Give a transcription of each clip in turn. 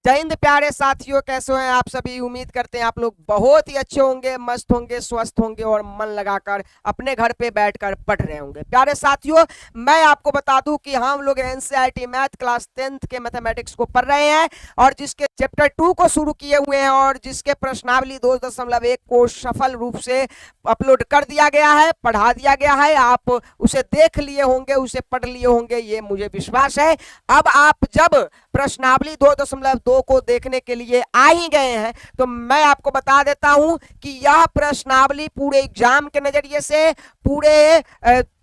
जय हिंद प्यारे साथियों, कैसे हैं आप सभी। उम्मीद करते हैं आप लोग बहुत ही अच्छे होंगे, मस्त होंगे, स्वस्थ होंगे और मन लगाकर अपने घर पे बैठकर पढ़ रहे होंगे। प्यारे साथियों, मैं आपको बता दूं कि हम लोग एनसीईआरटी मैथ क्लास 10th के मैथमेटिक्स को पढ़ रहे हैं और जिसके चैप्टर 2 को शुरू किए हुए हैं और जिसके प्रश्नावली 2.1 को सफल रूप से अपलोड कर दिया गया है, पढ़ा दिया गया है। आप उसे देख लिए होंगे, उसे पढ़ लिए होंगे, ये मुझे विश्वास है। अब आप जब प्रश्नावली 2.2 को देखने के लिए आ ही गए हैं तो मैं आपको बता देता हूं कि यह प्रश्नावली पूरे एग्जाम के नजरिए से, पूरे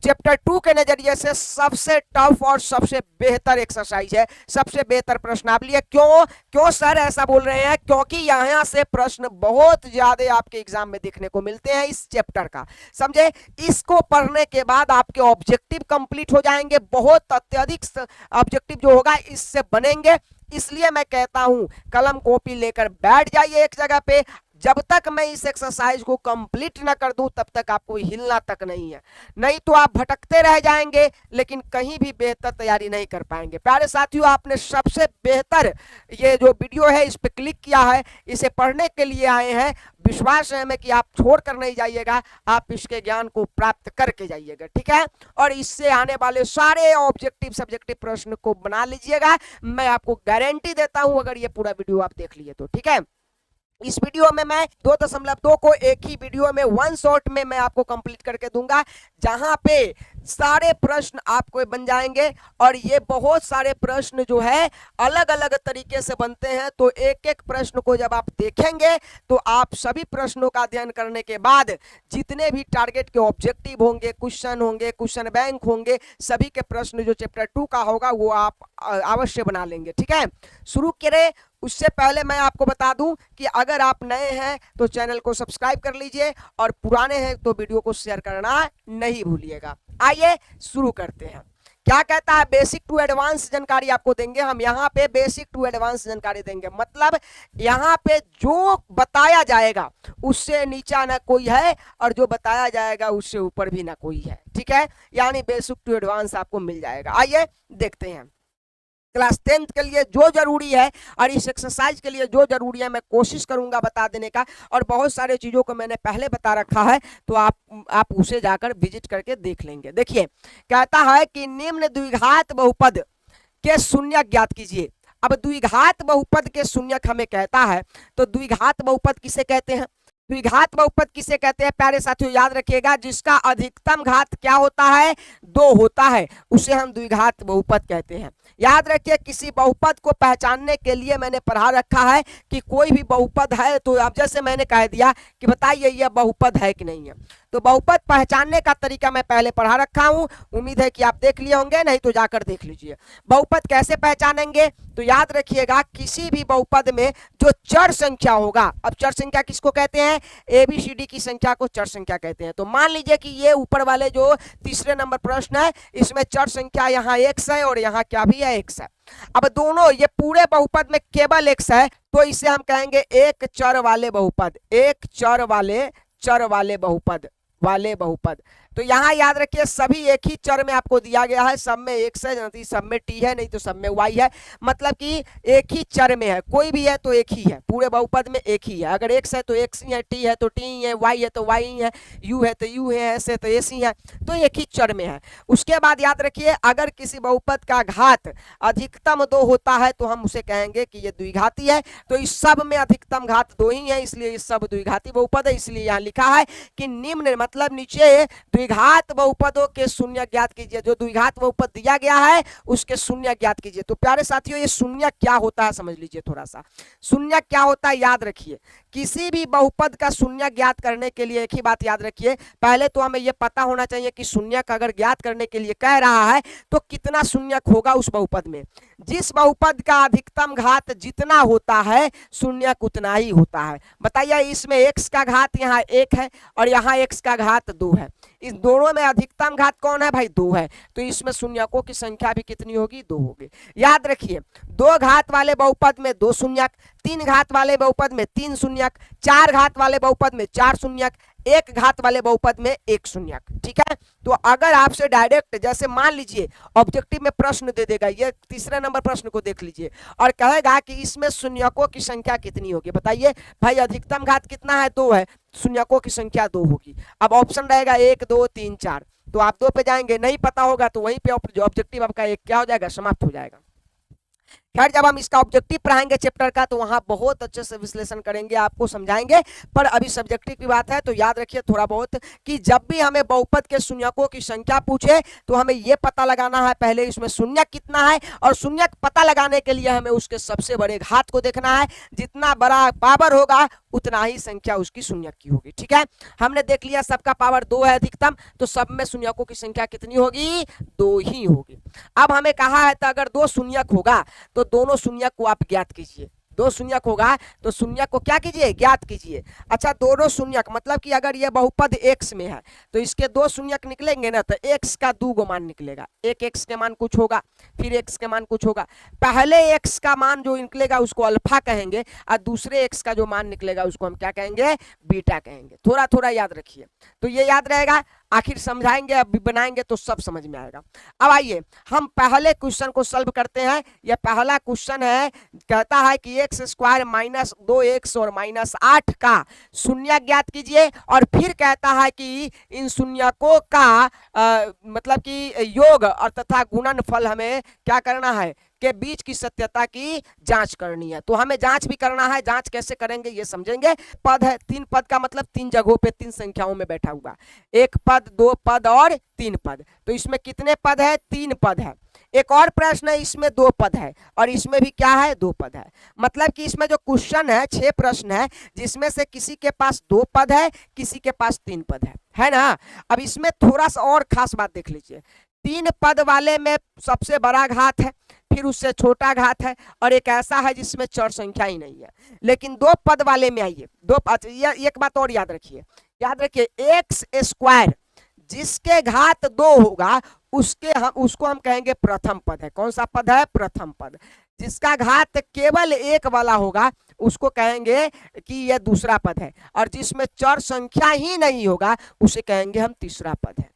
चैप्टर 2 के नजरिए से सबसे टफ और सबसे बेहतर एक्सरसाइज है, सबसे बेहतर प्रश्नावली है। क्यों सर ऐसा बोल रहे हैं? क्योंकि यहां से प्रश्न बहुत ज्यादा आपके एग्जाम में देखने को मिलते हैं इस चैप्टर का, समझे। इसको पढ़ने के बाद आपके ऑब्जेक्टिव कंप्लीट हो जाएंगे, बहुत अत्यधिक ऑब्जेक्टिव जो होगा इससे बनेंगे। इसलिए मैं कहता हूं कलम कॉपी लेकर बैठ जाइए एक जगह पे। जब तक मैं इस एक्सरसाइज को कंप्लीट ना कर दूं तब तक आपको हिलना तक नहीं है, नहीं तो आप भटकते रह जाएंगे लेकिन कहीं भी बेहतर तैयारी नहीं कर पाएंगे। प्यारे साथियों, आपने सबसे बेहतर ये जो वीडियो है इस पे क्लिक किया है, इसे पढ़ने के लिए आए हैं। विश्वास है हमें कि आप छोड़ कर नहीं जाइएगा, आप इसके ज्ञान को प्राप्त करके जाइएगा, ठीक है। और इससे आने वाले सारे ऑब्जेक्टिव सब्जेक्टिव प्रश्न को बना लीजिएगा, मैं आपको गारंटी देता हूं अगर ये पूरा वीडियो आप देख लिए तो, ठीक है। इस वीडियो में मैं 2.2 को एक ही वीडियो में वन शॉट में मैं आपको कंप्लीट करके दूंगा, जहां पे सारे प्रश्न आपको बन जाएंगे। और ये बहुत सारे प्रश्न जो है अलग अलग तरीके से बनते हैं, तो एक एक प्रश्न को जब आप देखेंगे तो आप सभी प्रश्नों का अध्ययन करने के बाद जितने भी टारगेट के ऑब्जेक्टिव होंगे, क्वेश्चन होंगे, क्वेश्चन बैंक होंगे, सभी के प्रश्न जो चैप्टर 2 का होगा वो आप अवश्य बना लेंगे, ठीक है। शुरू करें उससे पहले मैं आपको बता दूं कि अगर आप नए हैं तो चैनल को सब्सक्राइब कर लीजिए और पुराने हैं तो वीडियो को शेयर करना नहीं भूलिएगा। आइए शुरू करते हैं। क्या कहता है, बेसिक टू एडवांस जानकारी आपको देंगे हम। यहाँ पे बेसिक टू एडवांस जानकारी देंगे, मतलब यहाँ पे जो बताया जाएगा उससे नीचा ना कोई है और जो बताया जाएगा उससे ऊपर भी ना कोई है, ठीक है। यानी बेसिक टू एडवांस आपको मिल जाएगा। आइए देखते हैं क्लास 10th के लिए जो जरूरी है और इस एक्सरसाइज के लिए जो जरूरी है मैं कोशिश करूंगा बता देने का। और बहुत सारे चीजों को मैंने पहले बता रखा है तो आप उसे जाकर विजिट करके देख लेंगे। देखिए, कहता है कि निम्न द्विघात बहुपद के शून्यक ज्ञात कीजिए। अब द्विघात बहुपद के शून्यक हमें कहता है, तो द्विघात बहुपद किसे कहते हैं? द्विघात बहुपद किसे कहते हैं प्यारे साथियों? याद रखिएगा, जिसका अधिकतम घात क्या होता है? 2 होता है, उसे हम द्विघात बहुपद कहते हैं। याद रखिए, किसी बहुपद को पहचानने के लिए मैंने पढ़ा रखा है कि कोई भी बहुपद है तो अब जैसे मैंने कह दिया कि बताइए यह बहुपद है कि नहीं है, तो बहुपद पहचानने का तरीका मैं पहले पढ़ा रखा हूं। उम्मीद है कि आप देख लिए होंगे, नहीं तो जाकर देख लीजिए। बहुपद कैसे पहचानेंगे? तो याद रखिएगा, किसी भी बहुपद में जो चर संख्या होगा, अब चर संख्या किसको कहते हैं? ABCD की संख्या को चर संख्या कहते हैं। तो मान लीजिए कि ये ऊपर वाले जो तीसरे नंबर प्रश्न है इसमें चर संख्या यहाँ x है और यहाँ क्या भी है, x है। अब दोनों ये पूरे बहुपद में केवल x है तो इसे हम कहेंगे एक चर वाले बहुपद, एक चर वाले बहुपद। तो यहां याद रखिए सभी एक ही चर में आपको दिया गया है, सब में x है, नहीं सब में t है, नहीं तो सब में y है। मतलब कि एक ही चर में है, कोई भी है तो एक ही है, पूरे बहुपद में एक ही है। अगर x है तो x ही है, t है तो t ही है, y है तो y ही है, u है तो u है, s है तो s ही है, तो एक ही चर में है। उसके बाद याद रखिए, अगर किसी बहुपद का घात अधिकतम 2 होता है तो हम उसे कहेंगे कि ये द्विघाती है। तो इस सब में अधिकतम घात 2 ही है, इसलिए इस सब द्विघाती बहुपद है। इसलिए यहाँ लिखा है कि निम्न मतलब नीचे द्विघात बहुपदों के शून्य ज्ञात कीजिए। जो द्विघात बहुपद दिया गया है उसके शून्य ज्ञात कीजिए। तो प्यारे साथियों, ये शून्य क्या होता है समझ लीजिए थोड़ा सा। शून्य क्या होता है याद रखिए, किसी भी बहुपद का शून्य ज्ञात करने के लिए एक ही बात याद रखिए, पहले तो हमें यह पता होना चाहिए कि शून्य का अगर ज्ञात करने के लिए कह रहा है तो कितना शून्यक होगा उस बहुपद में। जिस बहुपद का अधिकतम घात जितना होता है शून्यक उतना ही होता है। बताइए, इसमें x का घात यहाँ 1 है और यहाँ x का घात 2 है, इस दोनों में अधिकतम घात कौन है भाई? 2 है, तो इसमें शून्यकों की संख्या भी कितनी होगी? 2 होगी। याद रखिए, 2 घात वाले बहुपद में 2 शून्यक, 3 घात वाले बहुपद में 3 शून्यक, 4 घात वाले बहुपद में 4 शून्यक, 1 घात वाले बहुपद में 1 शून्यक। ठीक है, तो अगर आपसे डायरेक्ट जैसे मान लीजिए ऑब्जेक्टिव में प्रश्न दे देगा, ये तीसरे नंबर प्रश्न को देख लीजिए, और कहेगा कि इसमें शून्यकों की संख्या कितनी होगी, बताइए भाई अधिकतम घात कितना है, 2 है, शून्यकों की संख्या 2 होगी। अब ऑप्शन रहेगा 1 2 3 4, तो आप 2 पे जाएंगे, नहीं पता होगा तो वहीं पे जो ऑब्जेक्टिव आपका एक क्या हो जाएगा, समाप्त हो जाएगा। खैर जब हम इसका ऑब्जेक्टिव पढ़ाएंगे चैप्टर का तो वहां बहुत अच्छे से विश्लेषण करेंगे, आपको समझाएंगे, पर अभी सब्जेक्टिव की बात है तो याद रखिए थोड़ा बहुत कि जब भी हमें बहुपद के शून्यकों की संख्या पूछे तो हमें यह पता लगाना है पहले इसमें शून्यक कितना है, और शून्यक पता लगाने के लिए हमें उसके सबसे बड़े घात को देखना है, जितना बड़ा पावर होगा उतना ही संख्या उसकी शून्यक की होगी। ठीक है, हमने देख लिया सबका पावर 2 है अधिकतम, तो सब में शून्यकों की संख्या कितनी होगी, 2 ही होगी। अब हमें कहा है तो अगर 2 शून्यक होगा तो दोनों शून्यक को आप ज्ञात कीजिए, 2 शून्यक होगा तो शून्यक को क्या कीजिए, ज्ञात कीजिए। अच्छा दोनों शून्यक मतलब कि अगर ये बहुपद x में है तो इसके 2 शून्यक निकलेंगे ना, तो x का 2 गो मान निकलेगा, एक x के मान कुछ होगा, फिर x के मान कुछ होगा, पहले x का मान जो निकलेगा उसको अल्फा कहेंगे, और दूसरे x का जो मान निकलेगा उसको हम क्या कहेंगे, बीटा कहेंगे। थोड़ा थोड़ा याद रखिए, तो ये याद रहेगा, आखिर समझाएंगे अभी बनाएंगे तो सब समझ में आएगा। अब आइए हम पहले क्वेश्चन को सॉल्व करते हैं। यह पहला क्वेश्चन है, कहता है कि एक्स स्क्वायर माइनस 2x और माइनस 8 का शून्य ज्ञात कीजिए, और फिर कहता है कि इन शून्यकों का मतलब कि योग और तथा गुणनफल हमें क्या करना है, के बीच की सत्यता की जांच करनी है। तो हमें जांच भी करना है, जांच कैसे करेंगे ये समझेंगे। पद है, 3 पद का मतलब 3 जगहों पे 3 संख्याओं में बैठा हुआ, 1 पद 2 पद और 3 पद, तो इसमें कितने पद है, 3 पद है। एक और प्रश्न है इसमें 2 पद है, और इसमें भी क्या है, 2 पद है। मतलब कि इसमें जो क्वेश्चन है 6 प्रश्न है, जिसमें से किसी के पास 2 पद है, किसी के पास 3 पद है ना। अब इसमें थोड़ा सा और खास बात देख लीजिए, 3 पद वाले में सबसे बड़ा घात है, फिर उससे छोटा घात है, और एक ऐसा है जिसमें चर संख्या ही नहीं है। लेकिन 2 पद वाले में आइए, एक बात और याद रखिए, एक्स स्क्वायर जिसके घात 2 होगा उसको हम कहेंगे प्रथम पद है। कौन सा पद है, प्रथम पद। जिसका घात केवल 1 वाला होगा उसको कहेंगे कि यह दूसरा पद है, और जिसमें चर संख्या ही नहीं होगा उसे कहेंगे हम तीसरा पद है।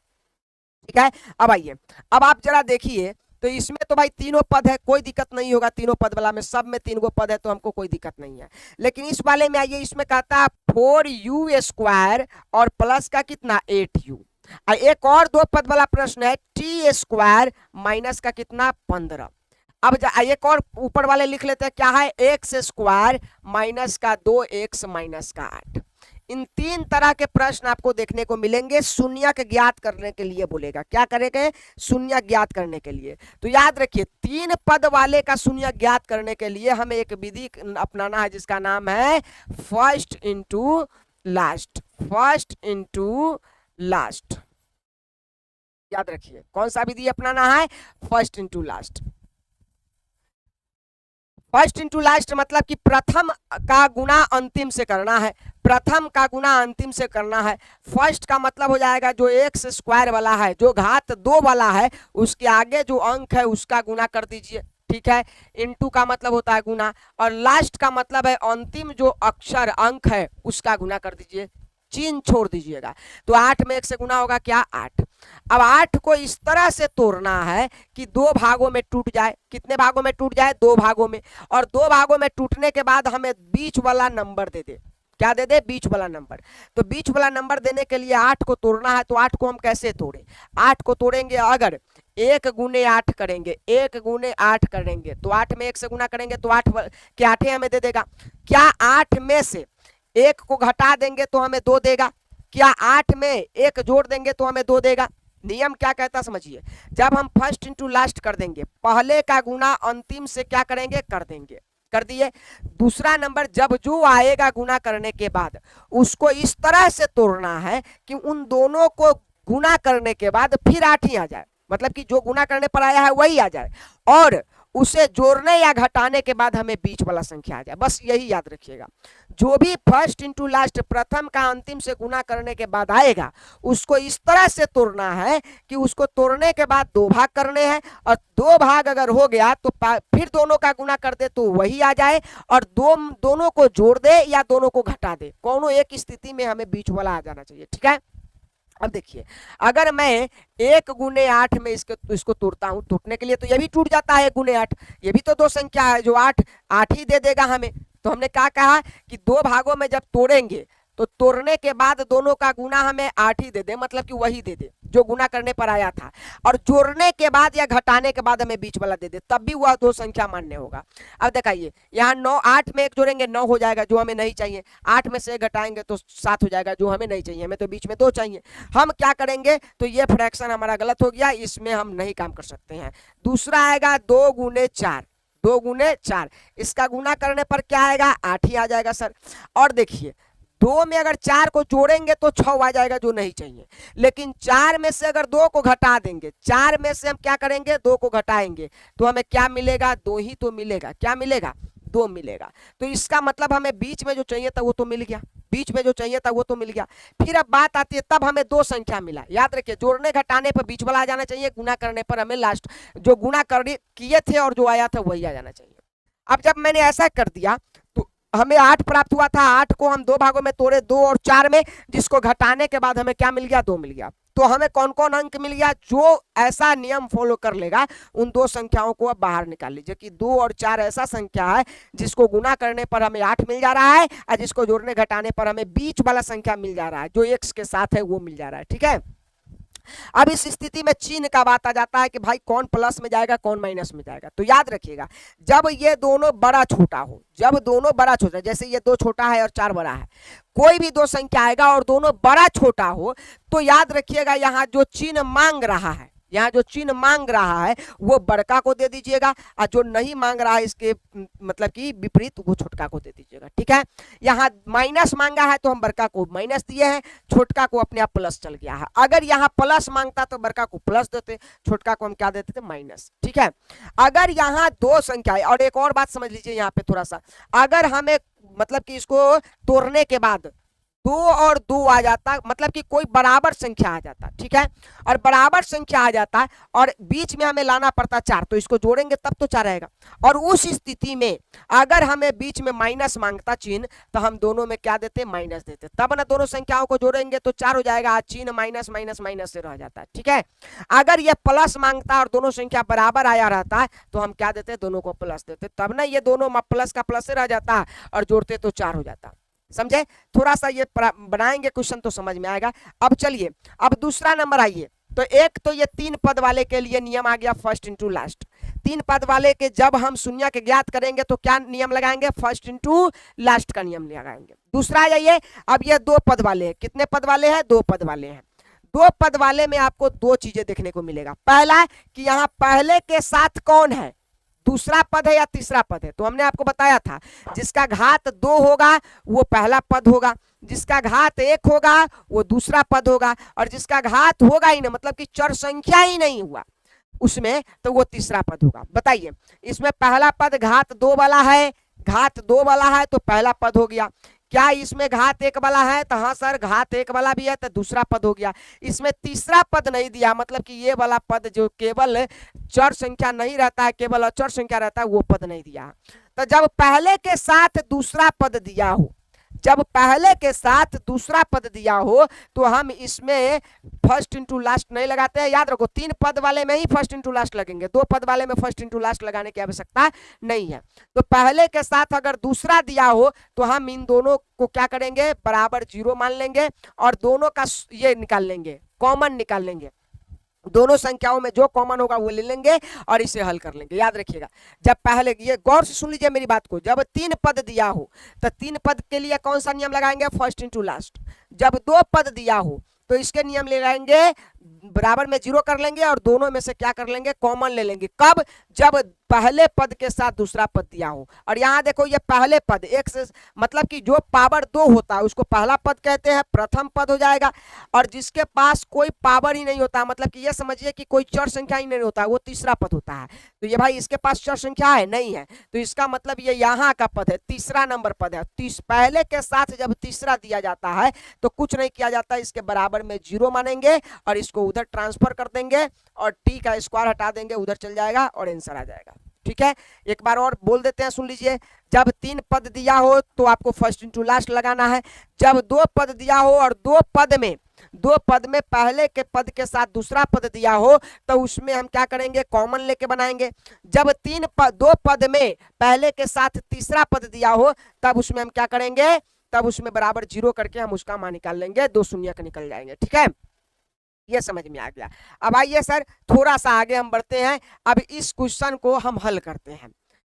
ठीक है, अब आइए, अब आप जरा देखिए, तो इसमें तो भाई तीनों पद है, कोई दिक्कत नहीं होगा, तीनों पद वाला में सब में 3 गो पद है तो हमको कोई दिक्कत नहीं है। लेकिन इस वाले में आइए, इसमें कहता है 4u स्क्वायर और प्लस का कितना 8u। एक और 2 पद वाला प्रश्न है टी स्क्वायर माइनस का कितना 15। अब एक और ऊपर वाले लिख लेते हैं, क्या है, एक्स स्क्वायर माइनस का 2x माइनस का 8। इन 3 तरह के प्रश्न आपको देखने को मिलेंगे, शून्यक ज्ञात करने के लिए बोलेगा, क्या करेंगे, शून्यक ज्ञात करने के लिए। तो याद रखिए 3 पद वाले का शून्यक ज्ञात करने के लिए हमें एक विधि अपनाना है जिसका नाम है first into last. First into last, याद रखिए कौन सा विधि अपनाना है, first into last. First into last मतलब कि प्रथम का गुणा अंतिम से करना है, प्रथम का गुणा अंतिम से करना है। फर्स्ट का मतलब हो जाएगा जो एक्स स्क्वायर वाला है, जो घात 2 वाला है, उसके आगे जो अंक है उसका गुणा कर दीजिए। ठीक है, इनटू का मतलब होता है गुणा, और लास्ट का मतलब है अंतिम जो अक्षर अंक है उसका गुणा कर दीजिए, चिन्ह छोड़ दीजिएगा। तो 8 में 1 से गुना होगा क्या, 8। अब 8 को इस तरह से तोड़ना है कि 2 भागों में टूट जाए। कितने भागों में टूट जाए, 2 भागों में। और 2 भागों में टूटने के बाद हमें बीच वाला नंबर दे दे, क्या दे दे, बीच वाला नंबर। तो बीच वाला नंबर देने के लिए 8 को तोड़ना है, तो 8 को हम कैसे तोड़े, 8 को तोड़ेंगे अगर 1 गुने 8 करेंगे, 1 गुने 8 करेंगे, तो 8 में 1 से गुना करेंगे तो 8 के 8 हमें दे देगा। क्या 8 में से 1 को घटा देंगे तो हमें 2 देगा, क्या 8 में 1 जोड़ देंगे तो हमें 2 देगा। नियम क्या कहता समझिए, जब हम फर्स्ट इंटू लास्ट कर देंगे, पहले का गुना अंतिम से क्या करेंगे, कर देंगे, कर दिए। दूसरा नंबर जब जो आएगा गुना करने के बाद उसको इस तरह से तोड़ना है कि उन दोनों को गुना करने के बाद फिर 8 ही आ जाए, मतलब कि जो गुना करने पर आया है वही आ जाए, और उसे जोड़ने या घटाने के बाद हमें बीच वाला संख्या आ जाए, बस यही याद रखिएगा। जो भी फर्स्ट इंटू लास्ट प्रथम का अंतिम से गुना करने के बाद आएगा उसको इस तरह से तोड़ना है कि उसको तोड़ने के बाद दो भाग करने हैं, और दो भाग अगर हो गया तो फिर दोनों का गुना कर दे तो वही आ जाए, और दोनों को जोड़ दे या दोनों को घटा दे, कोनो एक स्थिति में हमें बीच वाला आ जाना चाहिए। ठीक है, अब देखिए अगर मैं 1 गुने 8 में इसको तोड़ता हूं, तोड़ने के लिए तो ये भी टूट जाता है 1 गुने 8, ये भी तो दो संख्या है जो 8 ही दे देगा हमें। तो हमने क्या कहा कि दो भागों में जब तोड़ेंगे तो तोड़ने के बाद दोनों का गुना हमें 8 ही दे दे, मतलब कि वही दे दे जो गुना करने पर आया था, और जोड़ने के बाद या घटाने के बाद हमें बीच वाला दे दे, तब भी वह दो संख्या मान्य होगा। अब दिखाइए यहाँ 9 8 में 1 जोड़ेंगे 9 हो जाएगा जो हमें नहीं चाहिए, 8 में से 1 घटाएंगे तो 7 हो जाएगा जो हमें नहीं चाहिए, हमें तो बीच में 2 चाहिए। हम क्या करेंगे, तो ये फ्रैक्शन हमारा गलत हो गया, इसमें हम नहीं काम कर सकते हैं। दूसरा आएगा 2 गुने 4, 2 गुने 4, इसका गुना करने पर क्या आएगा 8 ही आ जाएगा सर। और देखिए 2 में अगर 4 को जोड़ेंगे तो 6 आ जाएगा जो नहीं चाहिए, लेकिन 4 में से अगर 2 को घटा देंगे, 4 में से हम क्या करेंगे 2 को घटाएंगे तो हमें क्या मिलेगा, 2 ही तो मिलेगा। क्या मिलेगा, 2 मिलेगा। तो इसका मतलब हमें बीच में जो चाहिए था वो तो मिल गया, बीच में जो चाहिए था वो तो मिल गया। फिर अब बात आती है तब हमें दो संख्या मिला, याद रखिए जोड़ने घटाने पर बीच वाला आ जाना चाहिए, गुना करने पर हमें लास्ट जो गुना किए थे और जो आया था वही आ जाना चाहिए। अब जब मैंने ऐसा कर दिया तो हमें 8 प्राप्त हुआ था, 8 को हम दो भागों में तोड़े 2 और 4 में, जिसको घटाने के बाद हमें क्या मिल गया 2 मिल गया। तो हमें कौन कौन अंक मिल गया, जो ऐसा नियम फॉलो कर लेगा उन दो संख्याओं को अब बाहर निकाल लीजिए कि 2 और 4 ऐसा संख्या है जिसको गुना करने पर हमें 8 मिल जा रहा है और जिसको जोड़ने घटाने पर हमें बीच वाला संख्या मिल जा रहा है जो x के साथ है वो मिल जा रहा है। ठीक है, अब इस स्थिति में चिन्ह का बात आ जाता है कि भाई कौन प्लस में जाएगा कौन माइनस में जाएगा। तो याद रखिएगा जब ये दोनों बड़ा छोटा हो, जब दोनों बड़ा छोटा, जैसे ये 2 छोटा है और 4 बड़ा है, कोई भी दो संख्या आएगा और दोनों बड़ा छोटा हो तो याद रखिएगा यहाँ जो चिन्ह मांग रहा है, यहाँ जो चिन्ह मांग रहा है वो बड़का को दे दीजिएगा, और जो नहीं मांग रहा है इसके मतलब कि विपरीत वो छोटका को दे दीजिएगा। ठीक है, यहाँ माइनस मांगा है तो हम बड़का को माइनस दिए हैं, छोटका को अपने आप प्लस चल गया है। अगर यहाँ प्लस मांगता तो बड़का को प्लस देते, छोटका को हम क्या देते थे माइनस। ठीक है, अगर यहाँ दो संख्या है, और एक और बात समझ लीजिए यहाँ पे थोड़ा सा, अगर हमें मतलब कि इसको तोड़ने के बाद 2 और 2 आ जाता, मतलब कि कोई बराबर संख्या आ जाता। ठीक है, और बराबर संख्या आ जाता और बीच में हमें लाना पड़ता 4, तो इसको जोड़ेंगे तब तो 4 आएगा। और उस स्थिति में अगर हमें बीच में माइनस मांगता चिन्ह तो हम दोनों में क्या देते माइनस देते, तब ना दोनों संख्याओं को जोड़ेंगे तो 4 हो जाएगा, चिन्ह माइनस माइनस माइनस से रह जाता है। ठीक है, अगर ये प्लस मांगता और दोनों संख्या बराबर आया रहता है तो हम क्या देते, दोनों को प्लस देते, तब ना ये दोनों प्लस का प्लस से रह जाता और जोड़ते तो 4 हो जाता। समझे, थोड़ा सा ये बनाएंगे क्वेश्चन तो समझ में आएगा। अब चलिए अब दूसरा नंबर आइए, तो एक तो ये 3 पद वाले के लिए नियम आ गया फर्स्ट इंटू लास्ट। 3 पद वाले के जब हम शून्य के ज्ञात करेंगे तो क्या नियम लगाएंगे, फर्स्ट इंटू लास्ट का नियम लगाएंगे। दूसरा आ जाइए, अब ये 2 पद वाले हैं, कितने पद वाले हैं 2 पद वाले हैं। 2 पद वाले में आपको 2 चीजें देखने को मिलेगा। पहला कि यहाँ पहले के साथ कौन है, दूसरा पद है या तीसरा पद है। तो हमने आपको बताया था जिसका घात 2 होगा वो पहला पद होगा, जिसका घात 1 होगा वो दूसरा पद होगा, और जिसका घात होगा ही ना, मतलब कि चर संख्या ही नहीं हुआ उसमें, तो वो तीसरा पद होगा। बताइए इसमें पहला पद घात 2 वाला है, घात 2 वाला है तो पहला पद हो गया। क्या इसमें घात 1 वाला है, तो हाँ सर घात 1 वाला भी है तो दूसरा पद हो गया। इसमें तीसरा पद नहीं दिया, मतलब कि ये वाला पद जो केवल चर संख्या नहीं रहता है, केवल अचर संख्या रहता है, वो पद नहीं दिया। तो जब पहले के साथ दूसरा पद दिया हो, जब पहले के साथ दूसरा पद दिया हो तो हम इसमें फर्स्ट इंटू लास्ट नहीं लगाते हैं। याद रखो 3 पद वाले में ही फर्स्ट इंटू लास्ट लगेंगे, 2 पद वाले में फर्स्ट इंटू लास्ट लगाने की आवश्यकता नहीं है। तो पहले के साथ अगर दूसरा दिया हो तो हम इन दोनों को क्या करेंगे, बराबर 0 मान लेंगे और दोनों का ये निकाल लेंगे, कॉमन निकाल लेंगे। दोनों संख्याओं में जो कॉमन होगा वो ले लेंगे और इसे हल कर लेंगे। याद रखिएगा जब पहले, ये गौर से सुन लीजिए मेरी बात को, जब 3 पद दिया हो तो 3 पद के लिए कौन सा नियम लगाएंगे, फर्स्ट इंटू लास्ट। जब 2 पद दिया हो तो इसके नियम लगाएंगे बराबर में 0 कर लेंगे और दोनों में से क्या कर लेंगे, कॉमन ले लेंगे। कब, जब पहले पद के साथ दूसरा पद दिया हो। और यहाँ देखो ये पहले पद x मतलब कि जो पावर 2 होता है उसको पहला पद कहते हैं, प्रथम पद हो जाएगा। और जिसके पास कोई पावर ही नहीं होता, मतलब कि ये समझिए कि कोई चर संख्या ही नहीं होता, वो तीसरा पद होता है। तो ये भाई इसके पास चर संख्या है नहीं है, तो इसका मतलब ये यहाँ का पद है, तीसरा नंबर पद है। पहले के साथ जब तीसरा दिया जाता है तो कुछ नहीं किया जाता, इसके बराबर में 0 मानेंगे और इसको उधर ट्रांसफर कर देंगे और टी का स्क्वायर हटा देंगे, उधर चल जाएगा और आंसर आ जाएगा। ठीक है, एक बार और बोल देते हैं, सुन लीजिए। जब 3 पद दिया हो तो आपको फर्स्ट इंटू लास्ट लगाना है। जब 2 पद दिया हो और 2 पद में पहले के पद के साथ दूसरा पद दिया हो तो उसमें हम क्या करेंगे, कॉमन लेके बनाएंगे। जब 2 पद में पहले के साथ तीसरा पद दिया हो तब उसमें हम क्या करेंगे, तब उसमें बराबर 0 करके हम उसका मान निकाल लेंगे, 2 शून्य निकल जाएंगे। ठीक है, ये समझ में आ गया। अब आइए सर थोड़ा सा आगे हम बढ़ते हैं। अब इस क्वेश्चन को हम हल करते हैं।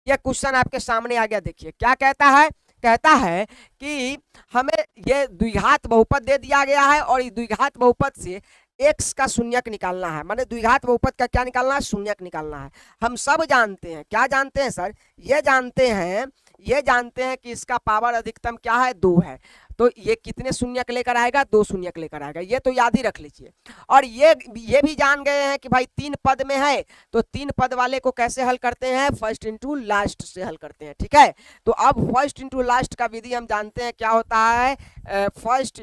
यह क्वेश्चन आपके सामने आ गया, देखिए क्या कहता है। कहता है कि हमें ये द्विघात बहुपद दे दिया गया है और इस द्विघात बहुपद से x का शून्यक निकालना है, माने द्विघात बहुपद का क्या निकालना है, शून्यक निकालना है। हम सब जानते हैं, क्या जानते हैं सर, ये जानते हैं कि इसका पावर अधिकतम क्या है, 2 है। तो ये कितने शून्यक लेकर आएगा, 2 शून्यक लेकर आएगा, ये तो याद ही रख लीजिए। और ये भी जान गए हैं कि भाई 3 पद में है तो 3 पद वाले को कैसे हल करते हैं, फर्स्ट इंटू लास्ट से हल करते हैं। ठीक है, तो अब फर्स्ट इंटू लास्ट का विधि हम जानते हैं क्या होता है, फर्स्ट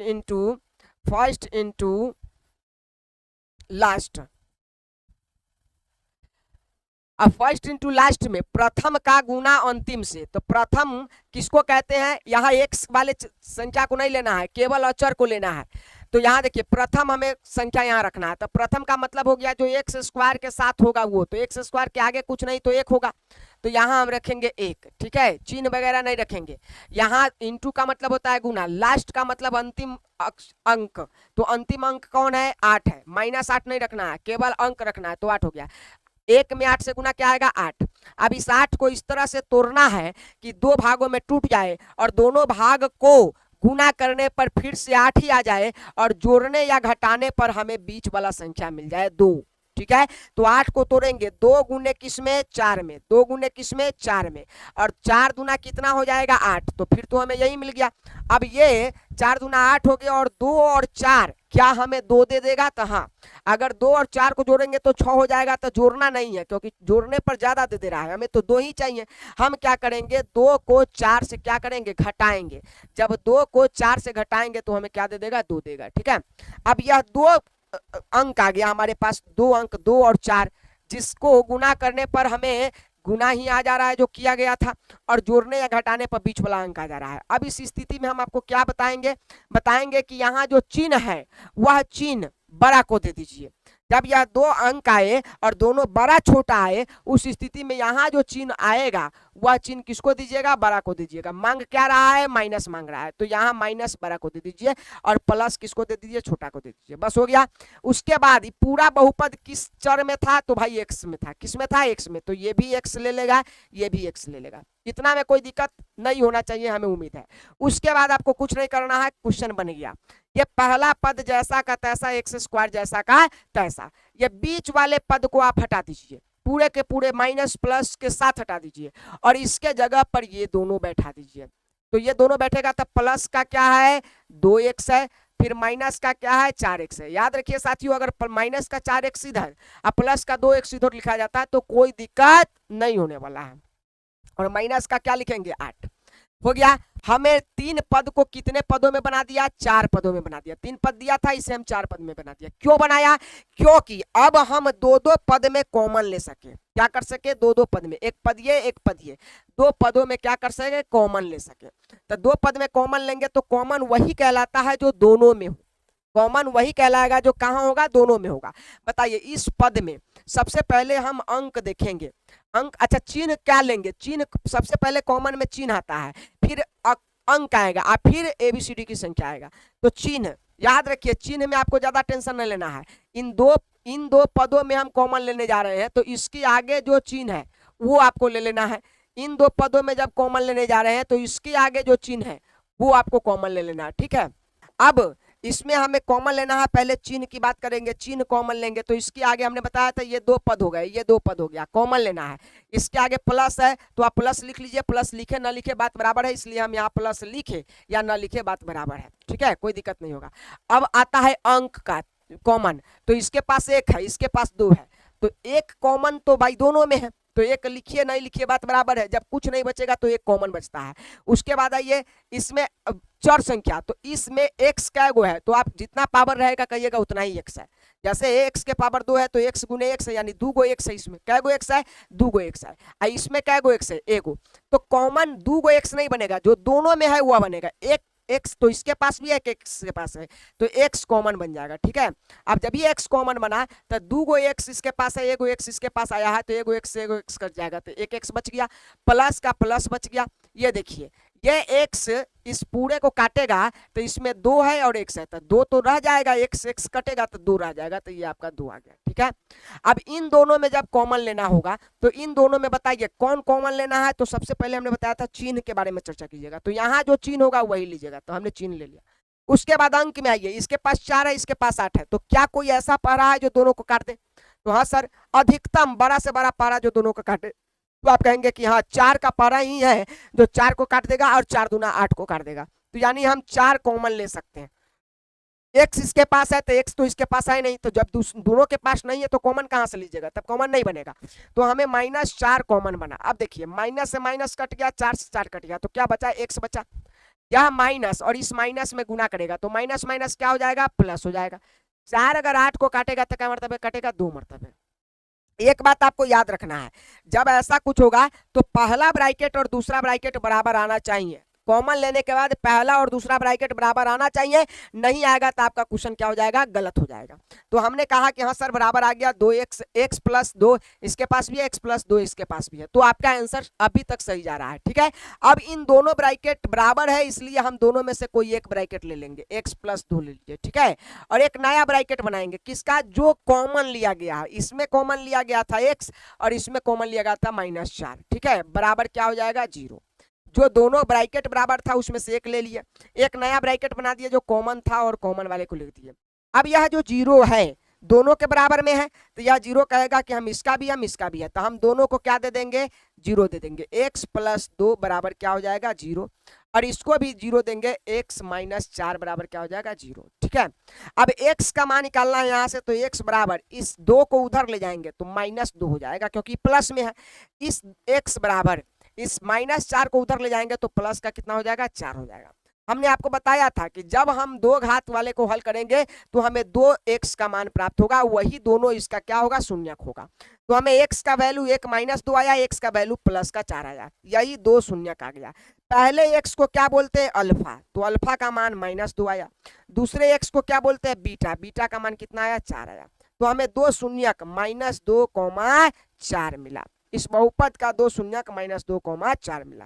इंटू लास्ट। अब फर्स्ट इंटू लास्ट में प्रथम का गुना अंतिम से, तो प्रथम किसको कहते हैं, यहाँ x वाले संख्या को नहीं लेना है, केवल अचर को लेना है। तो यहाँ देखिए प्रथम हमें संख्या यहाँ रखना है, तो प्रथम का मतलब हो गया जो x स्क्वायर के साथ होगा वो, तो x स्क्वायर के आगे कुछ नहीं तो 1 होगा, तो यहाँ हम रखेंगे 1। ठीक है, चिन्ह वगैरह नहीं रखेंगे। यहाँ इंटू का मतलब होता है गुना, लास्ट का मतलब अंतिम अंक, तो अंतिम अंक कौन है, 8 है। -8 नहीं रखना है, केवल अंक रखना है, तो 8 हो गया। 1 में 8 से गुना क्या आएगा, 8। अब इस 8 को इस तरह से तोड़ना है कि 2 भागों में टूट जाए और दोनों भाग को गुना करने पर फिर से 8 ही आ जाए और जोड़ने या घटाने पर हमें बीच वाला संख्या मिल जाए 2। ठीक है, तो 8 को तोड़ेंगे, 2 गुने किस में, 4 में, 2 गुने किस में, 4 में, और 4 दूना कितना हो जाएगा, 8। तो फिर तो हमें यही मिल गया। अब ये 4 दूना 8 हो गया और 2 और 4 क्या हमें 2 दे देगा, तो हाँ, अगर 2 और 4 को जोड़ेंगे तो 6 हो जाएगा, तो जोड़ना नहीं है क्योंकि जोड़ने पर ज्यादा दे दे रहा है, हमें तो 2 ही चाहिए। हम क्या करेंगे, 2 को 4 से क्या करेंगे, घटाएंगे। जब 2 को 4 से घटाएंगे तो हमें क्या दे देगा, 2 देगा। ठीक है, अब यह 2 अंक आ गया हमारे पास, 2 अंक, 2 और 4, जिसको गुना करने पर हमें गुना ही आ जा रहा है जो किया गया था, और जोड़ने या घटाने पर बीच वाला अंक आ जा रहा है। अब इस स्थिति में हम आपको क्या बताएंगे कि यहाँ जो चिन्ह है वह चिन्ह बड़ा को दे दीजिए। जब यह 2 अंक आए और दोनों बड़ा छोटा आए, उस स्थिति में यहाँ जो चिन्ह आएगा वह चिन्ह किसको दीजिएगा, बड़ा को दीजिएगा। मांग क्या रहा है, माइनस मांग रहा है, तो यहाँ माइनस बड़ा को दे दीजिए और प्लस किसको दे दीजिए, छोटा को दे दीजिए, बस हो गया। उसके बाद पूरा बहुपद किस चर में था, तो भाई x में था। किस में था, x में, तो ये भी x ले लेगा, ये भी x ले लेगा। इतना में कोई दिक्कत नहीं होना चाहिए, हमें उम्मीद है। उसके बाद आपको कुछ नहीं करना है, क्वेश्चन बन गया। ये पहला पद जैसा का तैसा, x स्क्वायर जैसा का तैसा। ये बीच वाले पद को आप हटा दीजिए, पूरे के पूरे माइनस प्लस के साथ हटा दीजिए और इसके जगह पर ये दोनों बैठा दीजिए। तो ये दोनों बैठेगा तो प्लस का क्या है, 2x है, फिर माइनस का क्या है, 4x है। याद रखिए साथियों, अगर माइनस का 4x इधर और प्लस का 2x इधर लिखा जाता है तो कोई दिक्कत नहीं होने वाला है। और माइनस का क्या लिखेंगे, 8 हो गया। हमें 3 पद को कितने पदों में बना दिया, 4 पदों में बना दिया। 3 पद दिया था, इसे हम 4 पद में बना दिया। क्यों बनाया, क्योंकि अब हम 2-2 पद में कॉमन ले सके। क्या कर सके, 2-2 पद में, एक पद ये एक पद ये, 2 पदों में क्या कर सके, कॉमन ले सके। तो 2 पद में कॉमन लेंगे तो कॉमन वही कहलाता है जो दोनों में हो। कॉमन वही कहलाएगा जो कहाँ होगा, दोनों में होगा। बताइए इस पद में सबसे पहले हम अंक देखेंगे। अंक, अच्छा चिन्ह क्या लेंगे, चिन्ह सबसे पहले कॉमन में चिन्ह आता है, फिर अंक आएगा और फिर ABCD की संख्या आएगा। तो चिन्ह याद रखिए, चिन्ह में आपको ज्यादा टेंशन नहीं लेना है। इन दो पदों में हम कॉमन लेने जा रहे हैं तो इसके आगे जो चिन्ह है वो आपको ले लेना है। इन 2 पदों में जब कॉमन लेने जा रहे हैं तो इसके आगे जो चिन्ह है वो आपको कॉमन ले लेना है। ठीक है, अब इसमें हमें कॉमन लेना है, पहले चिन्ह की बात करेंगे, चिन्ह कॉमन लेंगे तो इसके आगे हमने बताया था ये दो पद हो गए, ये दो पद हो गया, कॉमन लेना है। इसके आगे प्लस है तो आप प्लस लिख लीजिए, प्लस लिखे ना लिखे बात बराबर है, इसलिए हम यहाँ प्लस लिखे या ना लिखे बात बराबर है, ठीक है, कोई दिक्कत नहीं होगा। अब आता है अंक का कॉमन, तो इसके पास एक है, इसके पास दो है, तो एक कॉमन तो भाई दोनों में है, तो एक लिखिए नहीं लिखिए बात बराबर है, जब कुछ नहीं बचेगा तो एक कॉमन बचता है। उसके बाद आइए इसमें चर संख्या, तो इसमें एक्स कै गो है, तो आप जितना पावर रहेगा कहिएगा उतना ही एक्स है। जैसे एक्स के पावर 2 है तो एक्स गुने एक्स है, यानी 2 गो एक्स है, इसमें कै गो एक्स है, 2 गो एक्स है, इसमें कै गो एक्स है, एगो। तो कॉमन 2 गो एक्स नहीं बनेगा, जो दोनों में है वह बनेगा, एक एक्स तो इसके पास भी है, एक एक्स के पास है, तो एक्स कॉमन बन जाएगा, ठीक है। अब जब ये एक्स कॉमन बना तो 2 गो एक्स इसके पास है, एगो एक्स इसके पास आया है, तो एगो एक्स से एगो एक्स कट जाएगा, तो एक एक्स बच गया, प्लस का प्लस बच गया। ये देखिए ये एक्स इस पूरे को काटेगा तो इसमें 2 है और एक्स है, तो 2 तो रह जाएगा, एक्स एक्स कटेगा तो 2 रह जाएगा, तो ये आपका 2 आ गया, ठीक है। अब इन दोनों में जब कॉमन लेना होगा तो इन दोनों में बताइए कौन कॉमन लेना है, तो सबसे पहले हमने बताया था चिन्ह के बारे में चर्चा कीजिएगा, तो यहाँ जो चिन्ह होगा वही लीजिएगा, तो हमने चिन्ह ले लिया। उसके बाद अंक में आइए, इसके पास 4 है, इसके पास 8 है, तो क्या कोई ऐसा पारा है जो दोनों को काट दे, तो हाँ सर, अधिकतम बड़ा से बड़ा पारा जो दोनों को काटे, तो आप कहेंगे कि हाँ 4 का पारा ही है जो 4 को काट देगा और 4 दूना 8 को काट देगा, तो यानी हम 4 कॉमन ले सकते हैं। एक्स इसके पास है तो एक्स तो इसके पास है नहीं, तो जब दोनों के पास नहीं है तो कॉमन कहां से लीजिएगा, तब कॉमन नहीं बनेगा, तो हमें -4 कॉमन बना। अब देखिए माइनस से माइनस कट गया, 4 से 4 कट गया, तो क्या बचा, एक्स बचा। यह माइनस और इस माइनस में गुना करेगा तो माइनस माइनस क्या हो जाएगा, प्लस हो जाएगा। 4 अगर 8 को काटेगा तो क्या मरतबे कटेगा, 2 मरतबे। एक बात आपको याद रखना है, जब ऐसा कुछ होगा तो पहला ब्रैकेट और दूसरा ब्रैकेट बराबर आना चाहिए, कॉमन लेने के बाद पहला और दूसरा ब्रैकेट बराबर आना चाहिए, नहीं आएगा तो आपका क्वेश्चन क्या हो जाएगा, गलत हो जाएगा। तो हमने कहा कि हाँ सर बराबर आ गया, 2x, x प्लस 2 इसके पास भी है, x प्लस 2 इसके पास भी है, तो आपका आंसर अभी तक सही जा रहा है, ठीक है। अब इन दोनों ब्रैकेट बराबर है, इसलिए हम दोनों में से कोई एक ब्रैकेट ले लेंगे, x प्लस 2 ले लीजिए, ठीक है, और एक नया ब्रैकेट बनाएंगे, किसका, जो कॉमन लिया गया है, इसमें कॉमन लिया गया था x और इसमें कॉमन लिया गया था -4, ठीक है, बराबर क्या हो जाएगा, 0। जो दोनों ब्रैकेट बराबर था उसमें से एक ले लिए, एक नया ब्रैकेट बना दिया जो कॉमन था और कॉमन वाले को लिख दिए। अब यह जो 0 है दोनों के बराबर में है, तो यह 0 कहेगा कि हम इसका भी हम इसका भी है, तो हम दोनों को क्या दे देंगे, 0 दे देंगे। x प्लस 2 बराबर क्या हो जाएगा, 0, और इसको भी 0 देंगे, x माइनस 4 बराबर क्या हो जाएगा, 0, ठीक है। अब x का मान निकालना है यहाँ से, तो x बराबर इस 2 को उधर ले जाएंगे तो -2 हो जाएगा क्योंकि प्लस में है, इस x बराबर इस -4 को उधर ले जाएंगे तो प्लस का कितना हो जाएगा, 4 हो जाएगा। हमने आपको बताया था कि जब हम 2 घात वाले को हल करेंगे तो हमें 2x का मान प्राप्त होगा, वही दोनों इसका क्या होगा, शून्यक होगा। तो हमें x का वैल्यू 1 -2 आया, x का वैल्यू प्लस का 4 आया, यही 2 शून्यक आ गया। पहले x को क्या बोलते हैं, अल्फा, तो अल्फा का मान -2 आया। दूसरे x को क्या बोलते हैं, बीटा, बीटा का मान कितना आया, 4 आया। तो हमें 2 शून्यक -2, 4 मिला, इस बहुपद का 2 शून्यक -2, 4 मिला,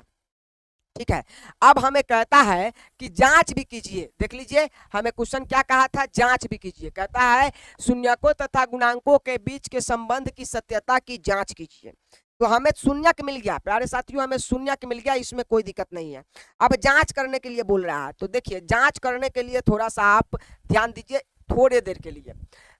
ठीक है। अब हमें कहता है कि जांच भी कीजिए, देख लीजिए हमें क्वेश्चन क्या कहा था, जांच भी कीजिए, कहता है शून्यकों तथा गुणांकों के बीच के संबंध की सत्यता की जांच कीजिए। तो हमें शून्यक मिल गया प्यारे साथियों, हमें शून्यक मिल गया, इसमें कोई दिक्कत नहीं है। अब जांच करने के लिए बोल रहा है, तो देखिए जांच करने के लिए थोड़ा सा आप ध्यान दीजिए, थोड़े देर के लिए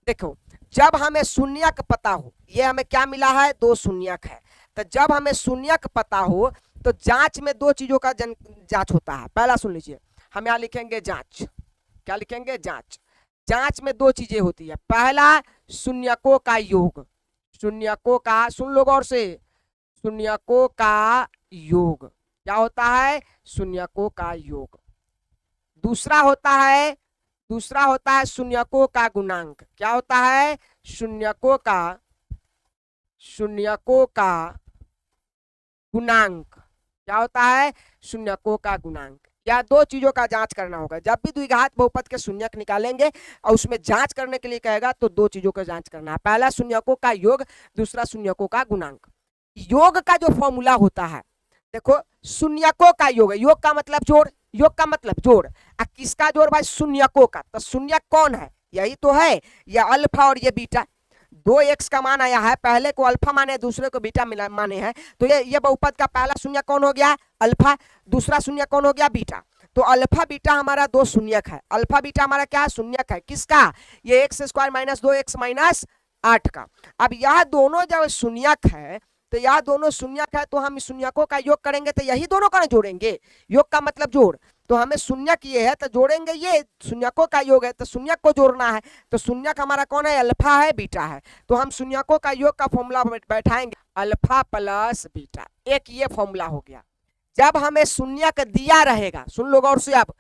देखो, जब हमें शून्यक पता हो, ये हमें क्या मिला है, 2 शून्यक है, तो जब हमें शून्यक पता हो तो जांच में 2 चीजों का जांच होता है। पहला सुन लीजिए, हम यहाँ लिखेंगे जांच, क्या लिखेंगे, जांच। जांच में 2 चीजें होती है, पहला शून्यकों का योग, शून्यकों का, सुन लो गौर से, शून्यकों का योग क्या होता है, शून्यकों का योग। दूसरा होता है शून्यकों का गुणांक, क्या होता है, शून्यकों का गुणांक, क्या होता है, शून्यकों का गुणांक। या 2 चीजों का जांच करना होगा, जब भी द्विघात बहुपद के शून्यक निकालेंगे और उसमें जांच करने के लिए कहेगा तो 2 चीजों का जांच करना है, पहला शून्यकों का योग, दूसरा शून्यकों का गुणांक। योग का जो फॉर्मूला होता है, देखो शून्यकों का योग, योग का मतलब जोड़, योग का मतलब जोड़, किसका जोड़ भाई, शून्यकों का, तो शून्यक कौन है, यही तो है, ये अल्फा और ये बीटा। 2x का मान आया है, पहले को अल्फा माने दूसरे को बीटा माने हैं, तो ये बहुपद का पहला शून्य कौन हो गया, अल्फा, दूसरा शून्य कौन हो गया, बीटा। तो अल्फा बीटा हमारा दो शून्यक है, अल्फा बीटा हमारा क्या है, शून्यक है, किसका, ये x square minus 2x minus 8 का। अब यह दोनों जब शून्यक है तो यह दोनों शून्यक है तो हम शून्यकों का योग करेंगे तो यही दोनों का जोड़ेंगे, योग का मतलब जोड़, तो हमें शून्यक ये है तो जोड़ेंगे, ये शून्यकों का योग है तो शून्यक को जोड़ना है, तो शून्यक हमारा कौन है, अल्फा है बीटा है, तो हम शून्यकों का योग का फॉर्मूला बैठाएंगे अल्फा प्लस बीटा। एक ये फॉर्मूला हो गया। जब हमें शून्यक दिया रहेगा, सुन लो गौर से, अब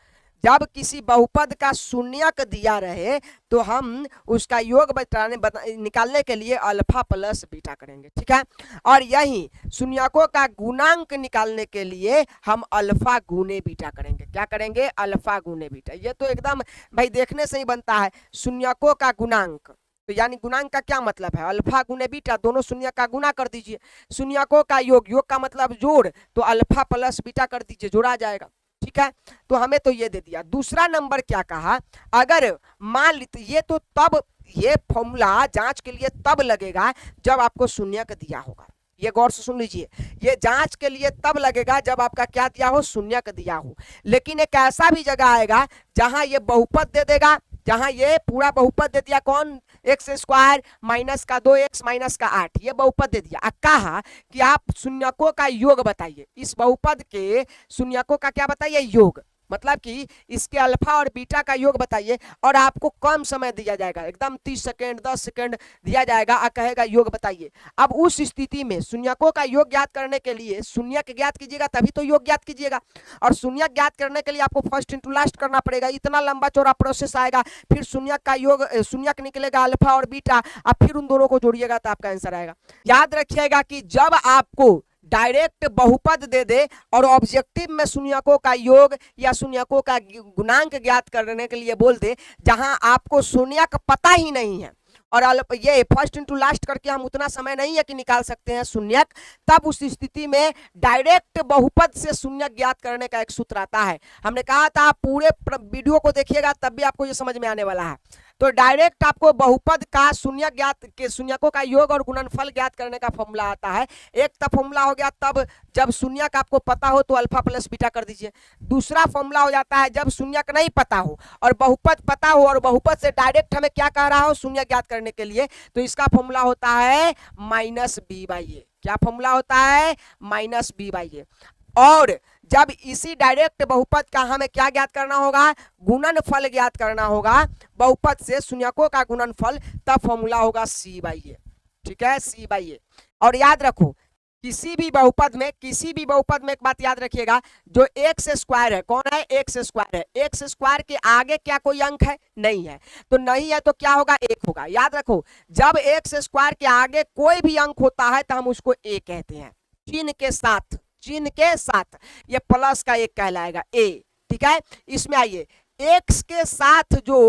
जब किसी बहुपद का शून्यक दिया रहे तो हम उसका योग निकालने के लिए अल्फा प्लस बीटा करेंगे, ठीक है। और यही शून्यकों का गुणांक निकालने के लिए हम अल्फा गुने बीटा करेंगे, क्या करेंगे, अल्फा गुने बीटा। ये तो एकदम भाई देखने से ही बनता है, शून्यकों का गुणांक, तो यानी गुणांक का क्या मतलब है, अल्फा गुने बीटा, दोनों शून्य का गुना कर दीजिए, शून्यकों का योग, योग का मतलब जोड़, तो अल्फा प्लस बीटा कर दीजिए, जोड़ा जाएगा, ठीक है। तो हमें तो ये दे दिया। दूसरा नंबर क्या कहा, अगर मान लीजिए, ये तो तब ये फॉर्मूला जांच के लिए तब लगेगा जब आपको शून्यक दिया होगा, ये गौर से सुन लीजिए, ये जांच के लिए तब लगेगा जब आपका क्या दिया हो, शून्यक दिया हो। लेकिन एक ऐसा भी जगह आएगा जहां ये बहुपद दे देगा, जहां ये पूरा बहुपद दे दिया, कौन, एक्स स्क्वायर माइनस का 2x माइनस का 8, ये बहुपद दे दिया। कहा कि आप शून्यकों का योग बताइए, इस बहुपद के शून्यकों का क्या बताइए, योग, मतलब कि इसके अल्फा और बीटा का योग बताइए, और आपको कम समय दिया जाएगा, एकदम 30 सेकेंड 10 सेकेंड दिया जाएगा, और कहेगा योग बताइए। अब उस स्थिति में शून्यकों का योग ज्ञात करने के लिए शून्यक ज्ञात कीजिएगा तभी तो योग ज्ञात कीजिएगा, और शून्यक ज्ञात करने के लिए आपको फर्स्ट इंटू लास्ट करना पड़ेगा, इतना लंबा चौड़ा प्रोसेस आएगा, फिर शून्यक का योग, शून्यक निकलेगा अल्फा और बीटा, अब फिर उन दोनों को जोड़िएगा तो आपका आंसर आएगा। याद रखिएगा कि जब आपको डायरेक्ट बहुपद दे दे और ऑब्जेक्टिव में शून्यकों का योग या शून्यकों का गुणांक ज्ञात करने के लिए बोल दे, जहां आपको शून्यक पता ही नहीं है और ये फर्स्ट इंटू लास्ट करके हम उतना समय नहीं है कि निकाल सकते हैं शून्यक, तब उस स्थिति में डायरेक्ट बहुपद से शून्यक ज्ञात करने का एक सूत्र आता है। हमने कहा था आप पूरे वीडियो को देखिएगा तब भी आपको ये समझ में आने वाला है। तो डायरेक्ट आपको बहुपद का शून्यक ज्ञात के शून्यकों का योग और गुणनफल ज्ञात करने का फॉर्मूला आता है। एक तो फॉर्मूला हो गया तब जब शून्यक आपको पता हो तो अल्फा प्लस बीटा कर दीजिए। दूसरा फॉर्मूला हो जाता है जब शून्यक नहीं पता हो और बहुपद पता हो और बहुपद से डायरेक्ट हमें क्या कह रहा हो, शून्यक ज्ञात करने के लिए, तो इसका फॉर्मूला होता है माइनस बी बाई ए। क्या फॉर्मूला होता है, माइनस बी बाई ए। और जब इसी डायरेक्ट बहुपद का हमें क्या ज्ञात करना होगा, गुणनफल ज्ञात करना होगा बहुपद से शून्यकों का गुणनफल, तब फॉर्मूला होगा सी बाई ए। ठीक है, सी बाई ए। और याद रखो किसी भी बहुपद में एक बात याद रखिएगा, जो एक्स स्क्वायर है, कौन है, एक्स स्क्वायर है, एक्स स्क्वायर के आगे क्या कोई अंक है, नहीं है, तो नहीं है तो क्या होगा, एक होगा। याद रखो जब एक्स स्क्वायर के आगे कोई भी अंक होता है तो हम उसको ए कहते हैं, चिन्ह के साथ, चिन्ह के साथ, ये प्लस का एक कहलाएगा ए। ठीक है, इसमें आइए x के साथ जो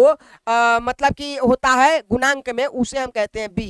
मतलब कि होता है गुणांक में, उसे हम कहते हैं b।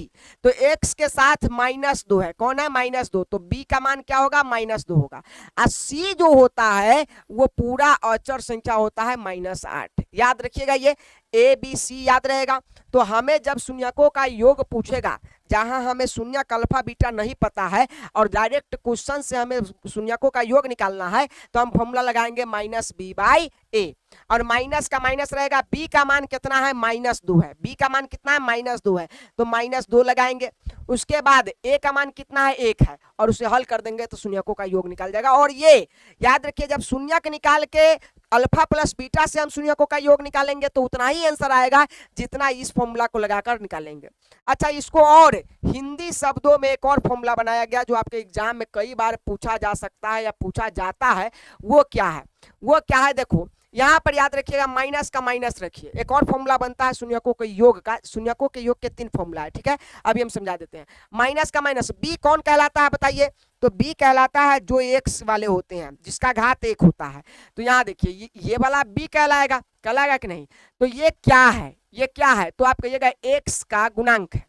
तो x के साथ -2 है, कौन है, -2, तो b का मान क्या होगा, -2 होगा। और c जो होता है वो पूरा अचर संख्या होता है -8। याद रखिएगा ये a b c याद रहेगा। तो हमें जब शून्यकों का योग पूछेगा, जहां हमें शून्यक अल्फा बीटा नहीं पता है और डायरेक्ट क्वेश्चन से हमें शून्यकों का योग निकालना है, तो हम फॉर्मूला लगाएंगे माइनस बी बाई ए। और माइनस का माइनस रहेगा, बी का मान कितना है, -2 है, बी का मान कितना है, -2 है, तो -2 लगाएंगे। उसके बाद ए का मान कितना है, 1 है, और उसे हल कर देंगे तो शून्यकों का योग निकल जाएगा। और ये याद रखिए जब शून्यक निकाल के अल्फा प्लस बीटा से हम शून्यकों का योग निकालेंगे तो उतना ही आंसर आएगा जितना इस फॉर्मूला को लगाकर निकालेंगे। अच्छा, इसको और हिंदी शब्दों में एक और फॉर्मूला बनाया गया जो आपके एग्जाम में कई बार पूछा जा सकता है या पूछा जाता है। वो क्या है, वो क्या है, देखो यहां पर याद रखिएगा माइनस का माइनस रखिए। एक और फॉर्मूला बनता है शून्यकों के योग का, शून्यकों के योग के 3 फॉर्मूला है। ठीक है, अभी हम समझा देते हैं। माइनस का माइनस, बी कौन कहलाता है बताइए, तो बी कहलाता है जो एक्स वाले होते हैं, जिसका घात 1 होता है। तो यहाँ देखिए ये वाला बी कहलाएगा, कहलाएगा कि नहीं। तो ये क्या है, ये क्या है, तो आप कहिएगा एक्स का गुणांक है।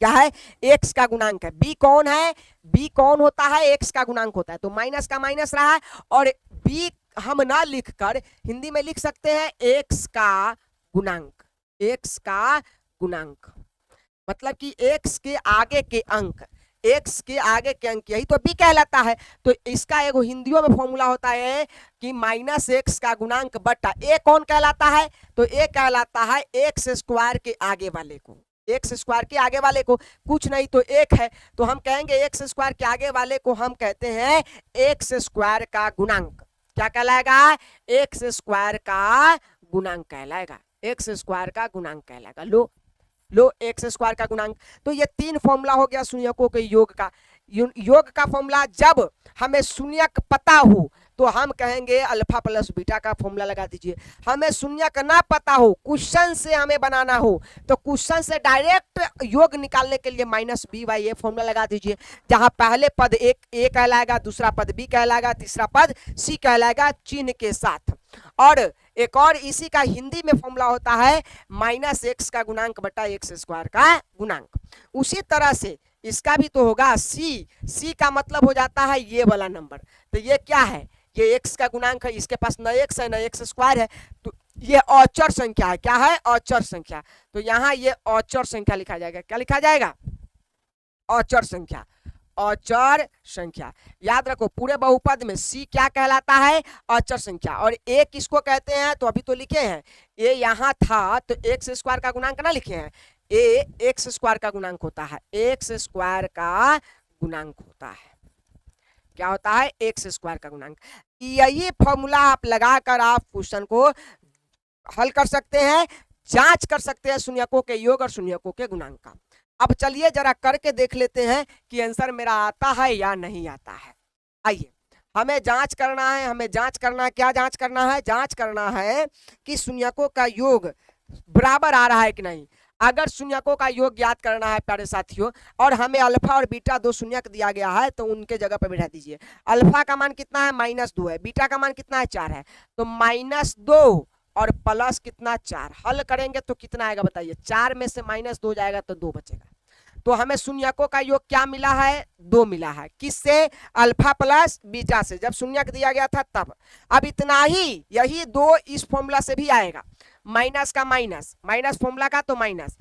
क्या है, एक्स का गुणांक है। बी कौन है, बी कौन होता है, एक्स का गुणांक होता है। तो माइनस का माइनस रहा है, और बी हम ना लिखकर हिंदी में लिख सकते हैं एक्स का गुणांक। एक्स का गुणांक मतलब कि एक्स के आगे के अंक, x के आगे के अंक यही तो b कहलाता है। तो इसका एगो हिंदियों में फॉर्मूला होता है कि माइनस एक्स का गुणांक बट्टा a कौन कहलाता है, तो a कहलाता है एक्स स्क्वायर के आगे वाले को, एक्स स्क्वायर के आगे वाले को, कुछ नहीं तो एक है, तो हम कहेंगे एक्स स्क्वायर के आगे वाले को हम कहते हैं एक्स स्क्वायर का गुणांक। क्या कहलाएगा, एक्स स्क्वायर का गुणांक कहलाएगा, एक्स स्क्वायर का गुणांक कहलाएगा। लो एक्स स्क्वायर का गुणांक। तो ये तीन फॉर्मूला हो गया शून्यकों के योग का। योग का फॉर्मूला जब हमें शून्यक पता हो तो हम कहेंगे अल्फा प्लस बीटा का फॉर्मूला लगा दीजिए। हमें शून्यक ना पता हो, क्वेश्चन से हमें बनाना हो, तो क्वेश्चन से डायरेक्ट योग निकालने के लिए minus b by a formula लगा दीजिए, जहां पहले पद एक ए कहलाएगा, दूसरा पद बी कहलाएगा, तीसरा पद सी कहलाएगा चिन्ह के साथ। और एक और इसी का हिंदी में फॉर्मूला होता है माइनस एक्स का गुणांक बटा एक्स स्क्वायर का गुणांक। उसी तरह से इसका भी तो होगा सी का मतलब हो जाता है ये वाला नंबर। तो ये क्या है, ये x का गुणांक है, इसके पास न x है न x स्क्वायर है, तो ये अचर संख्या है। क्या है, अचर संख्या। तो यहाँ ये अचर संख्या लिखा जाएगा। क्या लिखा जाएगा, अचर संख्या, अचर संख्या। याद रखो पूरे बहुपद में c क्या कहलाता है, अचर संख्या। और a किसको कहते हैं, तो अभी तो लिखे हैं a यहाँ था तो एक्स स्क्वायर का गुणांक ना लिखे हैं, a एक्स स्क्वायर का गुणांक होता है, एक्स स्क्वायर का गुणांक होता है। क्या होता है, एक्स स्क्वायर का गुणांक। यही फॉर्मूला आप लगाकर आप क्वेश्चन को हल कर सकते हैं, जांच कर सकते हैं शून्यकों के योग और शून्यकों के गुणांक का। अब चलिए जरा करके देख लेते हैं कि आंसर मेरा आता है या नहीं आता है। आइए हमें जांच करना है, हमें जांच करना है, क्या जांच करना है, जांच करना है कि शून्यकों का योग बराबर आ रहा है कि नहीं। अगर शून्यकों का योग ज्ञात करना है प्यारे साथियों, और हमें अल्फा और बीटा दो शून्यक दिया गया है, तो उनके जगह पर बैठा दीजिए। अल्फा का मान कितना है, -2 है, बीटा का मान कितना है, 4 है, तो -2 और प्लस कितना, 4। हल करेंगे तो कितना आएगा बताइए, 4 में से -2 जाएगा तो 2 बचेगा। तो हमें शून्यकों का योग क्या मिला है, 2 मिला है। किससे, अल्फा प्लस बीटा से, जब शून्यक दिया गया था तब। अब इतना ही, यही 2 इस फॉर्मूला से भी आएगा, माइनस का माइनस, माइनस फॉर्मूला का तो माइनस।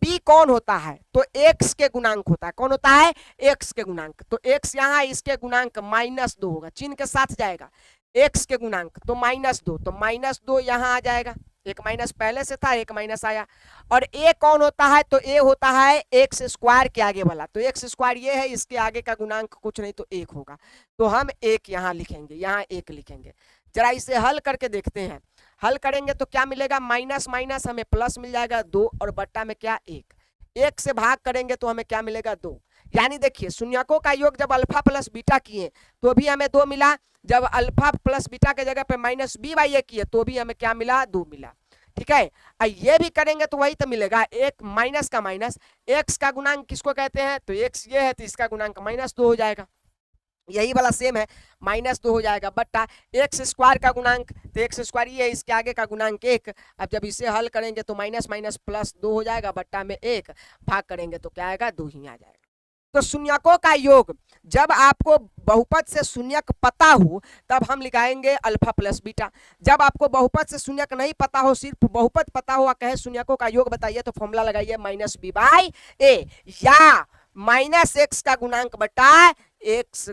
बी कौन होता है, तो एक्स के गुणांक होता है। कौन होता है, एक्स के गुणांक। तो एक्स यहाँ इसके गुणांक -2 होगा, चिन्ह के साथ जाएगा, एक्स के गुणांक तो -2, तो -2 यहाँ आ जाएगा, एक माइनस पहले से था, एक माइनस आया। और ए कौन होता है, तो ए होता है एक्स स्क्वायर के आगे वाला, तो एक्स स्क्वायर ये है, इसके आगे का गुणांक कुछ नहीं तो 1 होगा, तो हम 1 यहाँ लिखेंगे, यहाँ 1 लिखेंगे। जरा इसे हल करके देखते हैं। हल करेंगे तो क्या मिलेगा, माइनस माइनस हमें प्लस मिल जाएगा 2, और बट्टा में क्या 1 से भाग करेंगे तो हमें क्या मिलेगा, 2। यानी देखिए शून्यकों का योग जब अल्फा प्लस बीटा किए तो भी हमें 2 मिला, जब अल्फा प्लस बीटा के जगह पे माइनस बी बाई ए किए तो भी हमें क्या मिला, 2 मिला। ठीक है, ये भी करेंगे तो वही तो मिलेगा, एक माइनस का माइनस। एक्स का गुणांक किसको कहते हैं, तो एक्स ये है, तो इसका गुणांक -2 हो जाएगा, यही वाला सेम है, -2 हो जाएगा, बट्टा एक्स स्क्वायर का गुणांक, तो एक्स स्क्वायर ये है, इसके आगे का गुणांक 1। अब जब इसे हल करेंगे तो माइनस माइनस प्लस 2 हो जाएगा, बट्टा में 1, भाग करेंगे तो क्या आएगा, 2 ही आ जाएगा। तो शून्यकों का योग जब आपको बहुपद से शून्यक पता हो तब हम लिखाएंगे अल्फा प्लस बीटा। जब आपको बहुपद से शून्यक नहीं पता हो, सिर्फ बहुपद पता हो, कहे शून्यकों का योग बताइए, तो फॉर्मूला लगाइए -b बाई ए, या -x का गुणांक बटा एक्स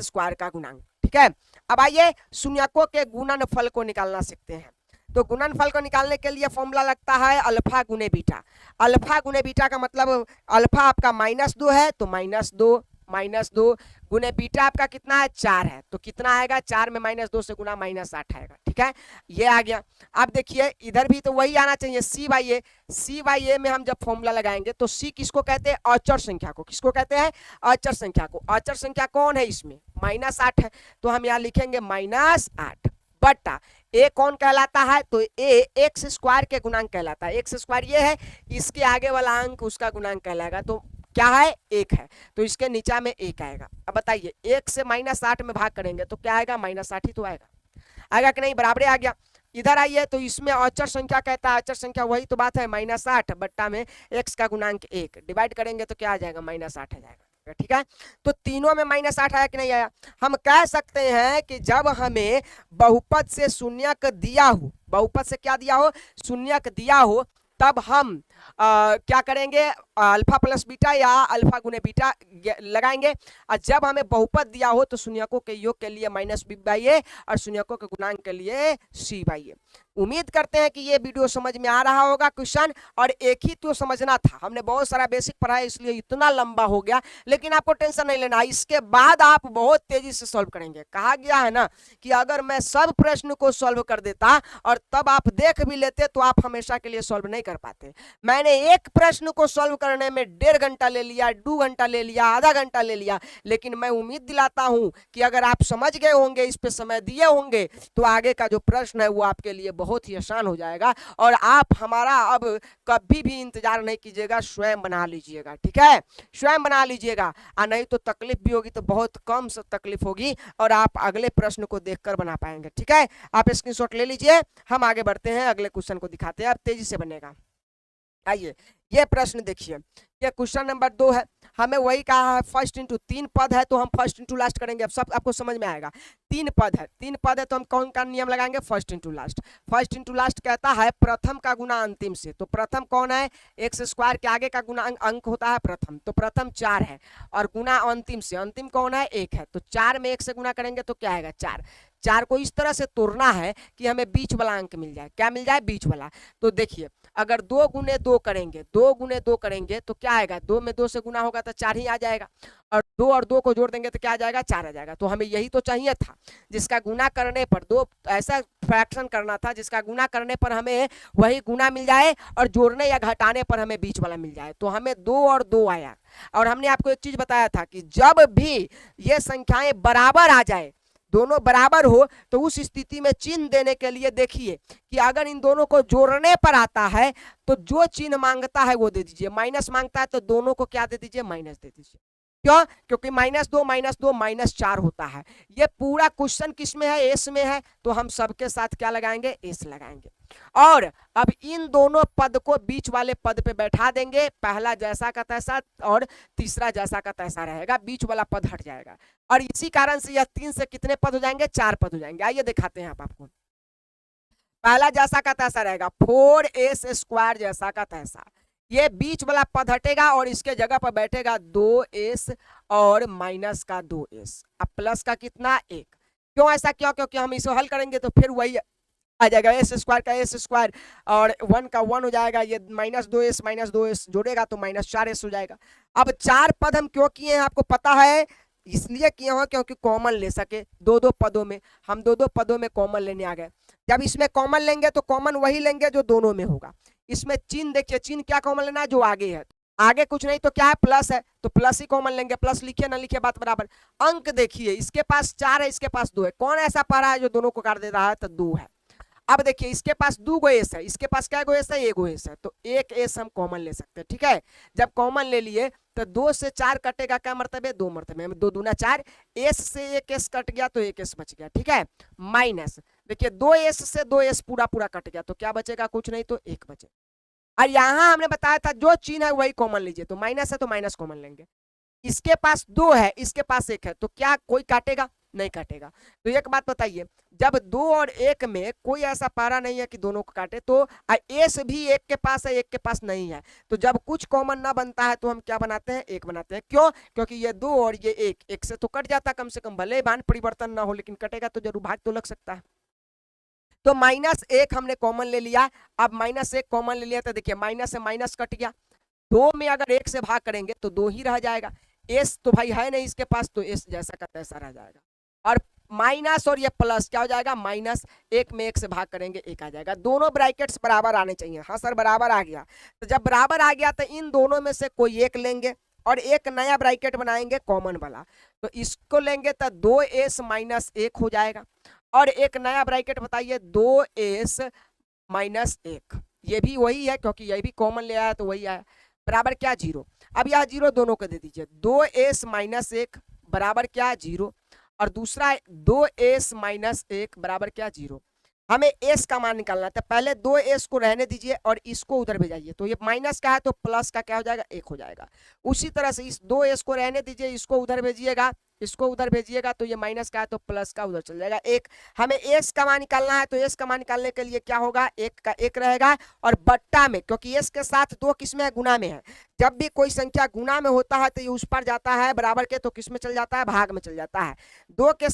स्क्वायर का गुणांक। ठीक है, अब आइए शून्यकों के गुणनफल को निकालना सीखते हैं। तो गुणनफल को निकालने के लिए फॉर्मूला लगता है अल्फा गुने बीटा। अल्फा गुने बीटा का मतलब अल्फा आपका -2 है तो -2 गुने बीटा आपका कितना है, 4 है, तो कितना आएगा, 4 में -2 से गुना -8 आएगा। ठीक है, ये आ गया। अब देखिए इधर भी तो वही आना चाहिए, सी बाई ए में हम जब फॉर्मूला लगाएंगे तो सी किसको कहते हैं, अचर संख्या को। किसको कहते हैं, अचर संख्या को। अचर संख्या कौन है इसमें, -8 है, तो हम यहाँ लिखेंगे -8 बट्टा ए कौन कहलाता है, तो ए एक्स स्क्वायर के गुणांक कहलाता है। एक्स स्क्वायर ये है, इसके आगे वाला अंक उसका गुणांक कहलाएगा, तो क्या है, 1 है, तो इसके नीचा में 1 आएगा। अब बताइए 1 से -8 में भाग करेंगे तो क्या आएगा, -8 ही तो आएगा कि नहीं, बराबर आ गया। इधर आइए तो इसमें अचर संख्या कहता है, अचर संख्या वही तो बात है, -8 बट्टा में एक्स का गुणांक 1, डिवाइड करेंगे तो क्या आ जाएगा, -8 आ जाएगा। ठीक है, तो तीनों में -8 आया कि नहीं आया। हम कह सकते हैं कि जब हमें बहुपद से शून्यक दिया हो, बहुपद से क्या दिया हो, शून्यक दिया हो, तब हम क्या करेंगे, अल्फा प्लस बीटा या अल्फा गुने बीटा लगाएंगे, और जब हमें बहुपद दिया हो तो शून्यकों के योग के लिए माइनस बी बाई ए और शून्यकों के गुणांक के लिए सी बाई ए। उम्मीद करते हैं कि ये वीडियो समझ में आ रहा होगा क्वेश्चन, और एक ही तो समझना था, हमने बहुत सारा बेसिक पढ़ा है इसलिए इतना लंबा हो गया, लेकिन आपको टेंशन नहीं लेना, इसके बाद आप बहुत तेजी से सॉल्व करेंगे। कहा गया है ना कि अगर मैं सब प्रश्न को सॉल्व कर देता और तब आप देख भी लेते तो आप हमेशा के लिए सॉल्व नहीं कर पाते। मैंने एक प्रश्न को सॉल्व करने में 1.5 घंटा ले लिया, 2 घंटा ले लिया, आधा घंटा ले लिया, लेकिन मैं उम्मीद दिलाता हूं कि अगर आप समझ गए होंगे, इस पे समय दिए होंगे, तो आगे का जो प्रश्न है वो आपके लिए बहुत ही आसान हो जाएगा और आप हमारा अब कभी भी इंतजार नहीं कीजिएगा, स्वयं बना लीजिएगा। ठीक है, स्वयं बना लीजिएगा, और नहीं तो तकलीफ भी होगी तो बहुत कम से तकलीफ होगी और आप अगले प्रश्न को देखकर बना पाएंगे। ठीक है, आप स्क्रीनशॉट ले लीजिए, हम आगे बढ़ते हैं, अगले क्वेश्चन को दिखाते हैं, अब तेजी से बनेगा। आइए ये प्रश्न देखिए, ये क्वेश्चन नंबर 2 है, हमें वही कहा है फर्स्ट इंटू, 3 पद है तो हम फर्स्ट इंटू लास्ट करेंगे, अब सब आपको समझ में आएगा। 3 पद है तो हम कौन का नियम लगाएंगे, first into last. First into last कहता है प्रथम का गुना अंतिम से, तो प्रथम कौन है, एक्स स्क्वायर के आगे का गुना अंक होता है प्रथम, तो प्रथम 4 है, और गुना अंतिम से, अंतिम कौन है 1 है, तो 4 में 1 से गुना करेंगे तो क्या आएगा 4। 4 को इस तरह से तोड़ना है कि हमें बीच वाला अंक मिल जाए, क्या मिल जाए, बीच वाला। तो देखिए अगर 2 गुने 2 करेंगे, 2 गुने 2 करेंगे तो क्या आएगा, 2 में 2 से गुना होगा तो 4 ही आ जाएगा, और 2 और 2 को जोड़ देंगे तो क्या आ जाएगा, 4 आ जाएगा। तो हमें यही तो चाहिए था, जिसका गुना करने पर 2, ऐसा फ्रैक्शन करना था जिसका गुना करने पर हमें वही गुना मिल जाए और जोड़ने या घटाने पर हमें बीच वाला मिल जाए। तो हमें 2 और 2 आया, और हमने आपको एक चीज बताया था कि जब भी ये संख्याएं बराबर आ जाए, दोनों बराबर हो, तो उस स्थिति में चिन्ह देने के लिए देखिए कि अगर इन दोनों को जोड़ने पर आता है तो जो चिन्ह मांगता है वो दे दीजिए, माइनस मांगता है तो दोनों को क्या दे दीजिए, माइनस दे दीजिए। क्यों, क्योंकि -2 -4 होता है। ये पूरा क्वेश्चन किस में है, एस में है, तो हम सबके साथ क्या लगाएंगे, एस लगाएंगे। और अब इन दोनों पद को बीच वाले पद पे बैठा देंगे, पहला जैसा का तैसा और तीसरा जैसा का तैसा रहेगा, बीच वाला पद हट जाएगा, और इसी कारण से यह 3 से कितने पद हो जाएंगे, 4 पद हो जाएंगे। आइए दिखाते हैं आपको, पहला जैसा का तैसा रहेगा 4s² जैसा का तैसा, ये बीच वाला पद हटेगा और इसके जगह पर बैठेगा 2s और माइनस का 2s, अब प्लस का कितना 1। क्यों ऐसा, क्यों, क्योंकि हम इसे हल करेंगे तो फिर वही आ जाएगा, s² का s² और 1 का 1 हो जाएगा, ये -2s जोड़ेगा तो -4s हो जाएगा। अब 4 पद हम क्यों किए हैं आपको पता है, इसलिए किए हो क्योंकि कॉमन ले सके, 2-2 पदों में, हम 2-2 पदों में कॉमन लेने आ गए। जब इसमें कॉमन लेंगे तो कॉमन वही लेंगे जो दोनों में होगा। इसमें चिन्ह देखिए, चिन्ह क्या कॉमन लेना है, जो आगे है, आगे कुछ नहीं तो क्या है, प्लस है, तो प्लस ही कॉमन लेंगे, प्लस लिखिए ना लिखिए बात बराबर। अंक देखिए, इसके पास 4 है, इसके पास 2 है, कौन ऐसा पा रहा है जो दोनों को काट दे रहा है, तो 2 है। अब देखिए इसके पास 2 गो एस है, इसके पास क्या गो एस है, 1 गो एस है, तो 1 एस हम कॉमन ले सकते हैं। ठीक है, जब कॉमन ले लिए तो 2 से 4 कटेगा, क्या मर्तबे, 2 मर्तबे में, 2 दूना 4, एस से 1 एस कट गया तो 1 एस बच गया। ठीक है, माइनस देखिए 2 एस से 2 एस पूरा पूरा कट गया तो क्या बचेगा, कुछ नहीं तो 1 बचेगा। और यहां हमने बताया था जो चिन्ह है वही कॉमन लीजिए, तो माइनस है तो माइनस कॉमन लेंगे, इसके पास 2 है, इसके पास 1 है, तो क्या कोई काटेगा, नहीं काटेगा। तो एक बात बताइए, जब 2 और 1 में कोई ऐसा पारा नहीं है कि दोनों को काटे, तो एस भी 1 के पास है, 1 के पास नहीं है, तो जब कुछ कॉमन ना बनता है तो हम क्या बनाते हैं, 1 बनाते हैं। क्यों, क्योंकि ये 2 और ये 1 से तो कट जाता कम से कम, भले ही मान परिवर्तन ना हो लेकिन कटेगा तो जरूर, भाग तो लग सकता है। तो -1 हमने कॉमन ले लिया, अब -1 कॉमन ले लिया तो देखिए माइनस से माइनस कट गया, 2 में अगर 1 से भाग करेंगे तो 2 ही रह जाएगा, एस तो भाई है नहीं इसके पास, तो एस जैसा का तैसा रह जाएगा, और माइनस और ये प्लस क्या हो जाएगा, -1 में 1 से भाग करेंगे 1 आ जाएगा। दोनों ब्रैकेट्स बराबर आने चाहिए, हाँ सर बराबर आ गया, तो जब बराबर आ गया तो इन दोनों में से कोई एक लेंगे और एक नया ब्रैकेट बनाएंगे कॉमन वाला, तो इसको लेंगे तो 2s - 1 हो जाएगा, और एक नया ब्रैकेट बताइए 2s - 1, ये भी वही है क्योंकि ये भी कॉमन ले आया तो वही आया, बराबर क्या 0। अब यह 0 दोनों को दे दीजिए, 2s - 1 बराबर क्या 0, और दूसरा 2s - 1 बराबर क्या 0। हमें s का मान निकालना था, पहले 2s को रहने दीजिए और इसको उधर भेजाइए, तो ये माइनस का है तो प्लस का क्या हो जाएगा 1 हो जाएगा। उसी तरह से इस 2s को रहने दीजिए, इसको उधर भेजिएगा इसको उधर भेजिएगा तो ये माइनस का है तो प्लस का उधर चल जाएगा एक। हमें एस का मान निकालना है तो एस का मान निकालने के लिए क्या होगा, एक का एक रहेगा और बट्टा में, क्योंकि एस के साथ दो किसमें है, गुना में है। जब भी कोई संख्या गुना में होता है तो ये उस पर जाता है बराबर के, तो किस में चल जाता है, भाग में चल जाता है। दो के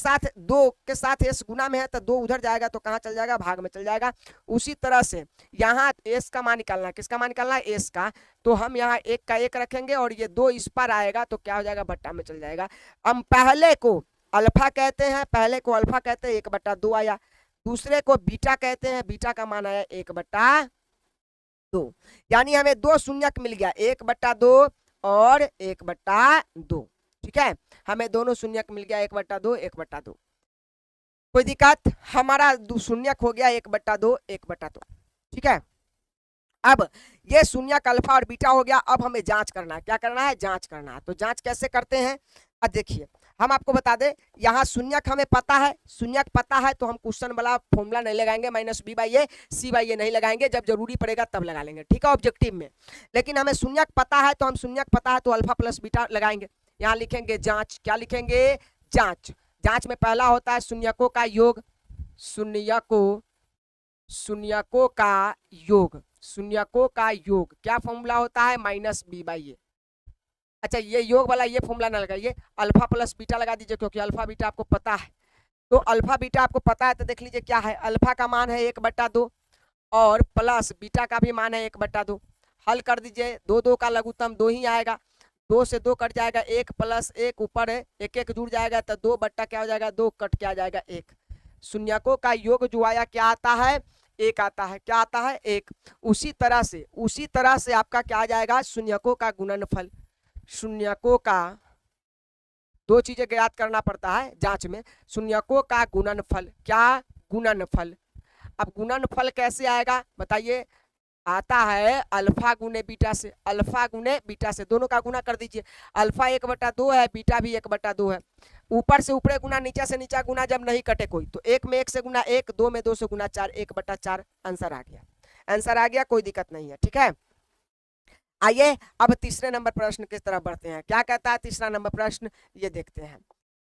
साथ एस गुना में है तो दो उधर जाएगा तो कहाँ चल जाएगा, भाग में चल जाएगा। उसी तरह से यहाँ एस का मान निकालना है, किसका मान निकालना है, एस का। तो हम यहाँ एक का एक रखेंगे और ये दो इस पर आएगा तो क्या हो जाएगा, भट्टा में चल जाएगा। हम पहले को अल्फा कहते हैं, पहले को अल्फा कहते हैं, 1/2 आया। दूसरे को बीटा कहते हैं, बीटा का मान आया 1/2। यानी हमें दो शून्यक मिल गया, 1/2 और 1/2। ठीक है, हमें दोनों शून्यक मिल गया, 1/2 1/2। कोई दिक्कत, हमारा शून्यक हो गया 1/2 1/2। ठीक है, अब ये शून्यक अल्फा और बीटा हो गया। अब हमें जांच करना है, क्या करना है, जांच करना है। तो जांच कैसे करते हैं, अब देखिए हम आपको बता दें, यहाँ शून्यक हमें पता है, शून्यक पता है तो हम क्वेश्चन वाला फॉर्मूला नहीं लगाएंगे, -b/a c/a नहीं लगाएंगे, जब जरूरी पड़ेगा तब लगा लेंगे, ठीक है, ऑब्जेक्टिव में। लेकिन हमें शून्यक पता है तो हम शून्यक पता है तो अल्फा प्लस बीटा लगाएंगे। यहाँ लिखेंगे जांच, क्या लिखेंगे, जांच। जांच में पहला होता है शून्यकों का योग, शून्यकों का योग, शून्यकों का योग क्या फॉर्मूला होता है, -b/a। अच्छा, ये योग वाला ये फॉर्मूला ना लगाइए, अल्फा प्लस बीटा लगा दीजिए, क्योंकि अल्फा बीटा आपको पता है। तो अल्फा बीटा आपको पता है तो देख लीजिए क्या है, अल्फा का मान है 1/2 और प्लस बीटा का भी मान है 1/2। हल कर दीजिए, 2 का लघुत्तम 2 ही आएगा, 2 से 2 कट जाएगा, 1 + 1 ऊपर है, 1 जुड़ जाएगा तो 2 बट्टा क्या हो जाएगा, 2 कट के आ जाएगा 1। शून्यकों का योग जो आया क्या आता है, 1 आता है, क्या आता है, 1। उसी तरह से आपका क्या आ जाएगा, शून्यकों का गुणनफल। शून्यकों का दो चीजें ज्ञात करना पड़ता है जांच में, शून्यकों का गुणनफल, क्या, गुणनफल। अब गुणनफल कैसे आएगा बताइए, आता है अल्फा गुने बीटा से, अल्फा गुने बीटा से, दोनों का गुना कर दीजिए। अल्फा 1/2 है, बीटा भी 1/2 है। ऊपर से ऊपरे गुना, नीचे से नीचा गुना जब नहीं कटे कोई, तो 1 में 1 से गुना 1, 2 में 2 से गुना 4, 1/4 आंसर आ गया, आंसर आ गया, कोई दिक्कत नहीं है। ठीक है, आइए अब तीसरे नंबर प्रश्न की तरफ बढ़ते हैं। क्या कहता है तीसरा नंबर प्रश्न, ये देखते हैं।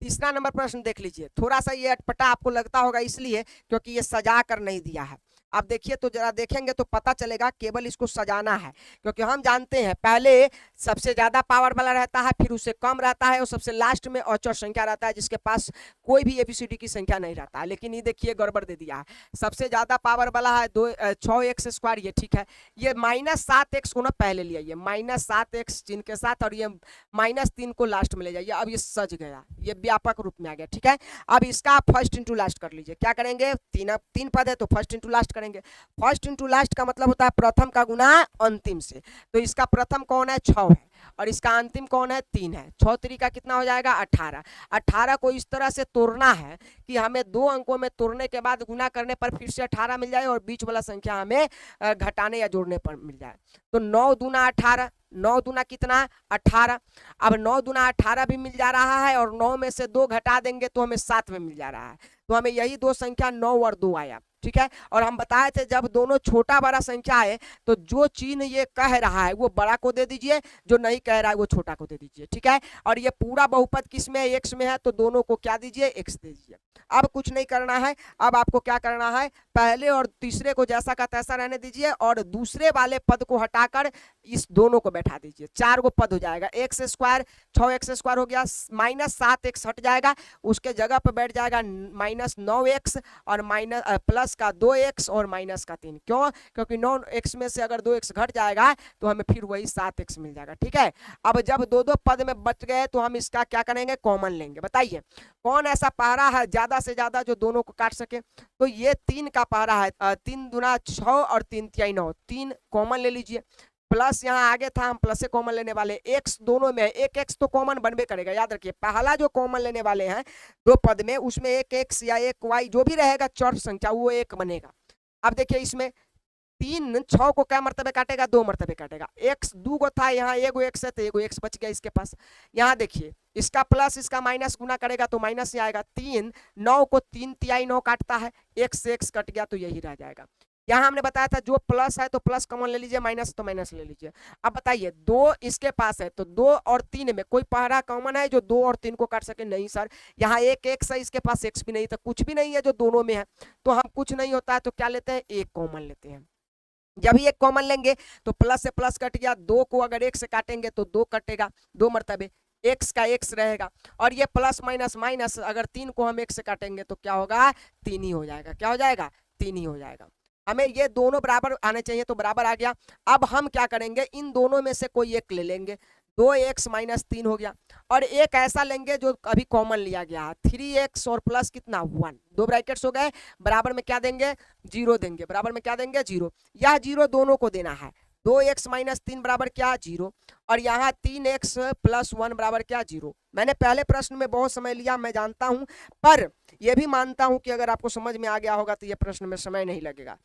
तीसरा नंबर प्रश्न देख लीजिए, थोड़ा सा ये अटपटा आपको लगता होगा इसलिए क्योंकि ये सजा कर नहीं दिया है। आप देखिए तो जरा देखेंगे तो पता चलेगा केवल इसको सजाना है, क्योंकि हम जानते हैं पहले सबसे ज्यादा पावर वाला रहता है, फिर उससे कम रहता है और सबसे लास्ट में अचर संख्या रहता है जिसके पास कोई भी एबीसीडी की संख्या नहीं रहता है। लेकिन ये देखिए गड़बड़ दे दिया है, सबसे ज्यादा पावर वाला है 6x², ये ठीक है। ये -7x को ना पहले ले आइए, -7x चिन्ह के साथ, और ये -3 को लास्ट में ले जाइए। अब ये सज गया, ये व्यापक रूप में आ गया। ठीक है, अब इसका फर्स्ट इंटू लास्ट कर लीजिए। क्या करेंगे, तीन पद है तो फर्स्ट इंटू लास्ट करेंगे। फर्स्ट इंटू लास्ट का मतलब होता है प्रथम का गुना अंतिम से। तो इसका प्रथम कौन है, 6 है, और इसका अंतिम कौन है, 3 है। 6 3 का कितना हो जाएगा, 18। 18 को इस तरह से तोड़ना है कि हमें 2 अंकों में तोड़ने के बाद गुना करने पर फिर से 18 मिल जाए और बीच वाला संख्या हमें घटाने या जोड़ने पर मिल जाए। तो 9 दूना 18, 9 दूना कितना, 18। अब 9 दूना 18 भी मिल जा रहा है और 9 में से 2 घटा देंगे तो हमें 7 में मिल जा रहा है। तो हमें यही दो संख्या 9 और 2 आया। ठीक है, और हम बताए थे जब दोनों छोटा बड़ा संख्या है तो जो चिन्ह ये कह रहा है वो बड़ा को दे दीजिए, जो नहीं कह रहा है वो छोटा को दे दीजिए। ठीक है, और ये पूरा बहुपद किस में है, एक्स में है, तो दोनों को क्या दीजिए, एक्स दे दीजिए। अब कुछ नहीं करना है, अब आपको क्या करना है, पहले और तीसरे को जैसा का तैसा रहने दीजिए और दूसरे वाले पद को हटाकर इस दोनों को बैठा दीजिए। 4 को पद हो जाएगा, x² 6x² हो गया, -7x हट जाएगा, उसके जगह पर बैठ जाएगा -9x और प्लस का 2x और माइनस का 3। क्यों, क्योंकि 9x में से अगर 2x घट जाएगा तो हमें फिर वही 7x मिल जाएगा। ठीक है, अब जब दो पद में बच गए तो हम इसका क्या करेंगे, कॉमन लेंगे। बताइए कौन ऐसा पहरा है ज्यादा से ज्यादा जो दोनों को काट सके, तो ये 3 का पहरा है, 3 दूना 6 और 3 तिहाई 9, 3 कॉमन ले लीजिए। प्लस यहाँ आगे था, हम प्लस से कॉमन लेने वाले, एक्स दोनों में है, एक एक्स तो कॉमन बनबे करेगा। याद रखिए पहला जो कॉमन लेने वाले हैं 2 पद में, उसमें एक एक्स या एक वाई जो भी रहेगा चर संख्या वो 1 बनेगा। अब देखिए इसमें 3 6 को क्या मर्तबे काटेगा, 2 मर्तबे काटेगा। एक्स 2 को था, यहाँ एगो एक्स है तो एगो एक्स बच गया इसके पास। यहाँ देखिए इसका प्लस इसका माइनस गुना करेगा तो माइनस ही आएगा। 3 9 को 3 तिहाई 9 काटता है, x से x कट गया तो यही रह जाएगा। यहाँ हमने बताया था जो प्लस है तो प्लस कॉमन ले लीजिए, माइनस तो माइनस ले लीजिए। अब बताइए 2 इसके पास है तो 2 और 3 में कोई पहला कॉमन है जो 2 और 3 को काट सके? नहीं सर। यहाँ एक एक्स है, इसके पास एक्स भी नहीं, तो कुछ भी नहीं है जो दोनों में है, तो हम कुछ नहीं होता है तो क्या लेते हैं? एक कॉमन लेते हैं। जब ही एक कॉमन लेंगे तो प्लस से प्लस कट गया, 2 को अगर एक से काटेंगे तो 2 कटेगा, 2 मरतबे एक्स का एक्स रहेगा, और ये प्लस माइनस माइनस अगर 3 को हम एक से काटेंगे तो क्या होगा? 3 ही हो जाएगा। क्या हो जाएगा? 3 ही हो जाएगा। हमें ये दोनों बराबर आने चाहिए, तो बराबर आ गया। अब हम क्या करेंगे? इन दोनों में से कोई एक ले लेंगे, 2x माइनस 3 हो गया, और एक ऐसा लेंगे जो अभी कॉमन लिया गया है, 3x और प्लस कितना? 1, 2 ब्रैकेट्स हो गए, बराबर में क्या देंगे? 0 देंगे, बराबर में क्या देंगे? 0। यह 0 दोनों को देना है, 2x माइनस 3 बराबर क्या? 0, और यहाँ 3x प्लस 1 बराबर क्या? 0। मैंने पहले प्रश्न में बहुत समय लिया, मैं जानता हूं, पर यह भी मानता हूं कि अगर आपको समझ में आ गया होगा तो यह प्रश्न में समय नहीं लगेगा।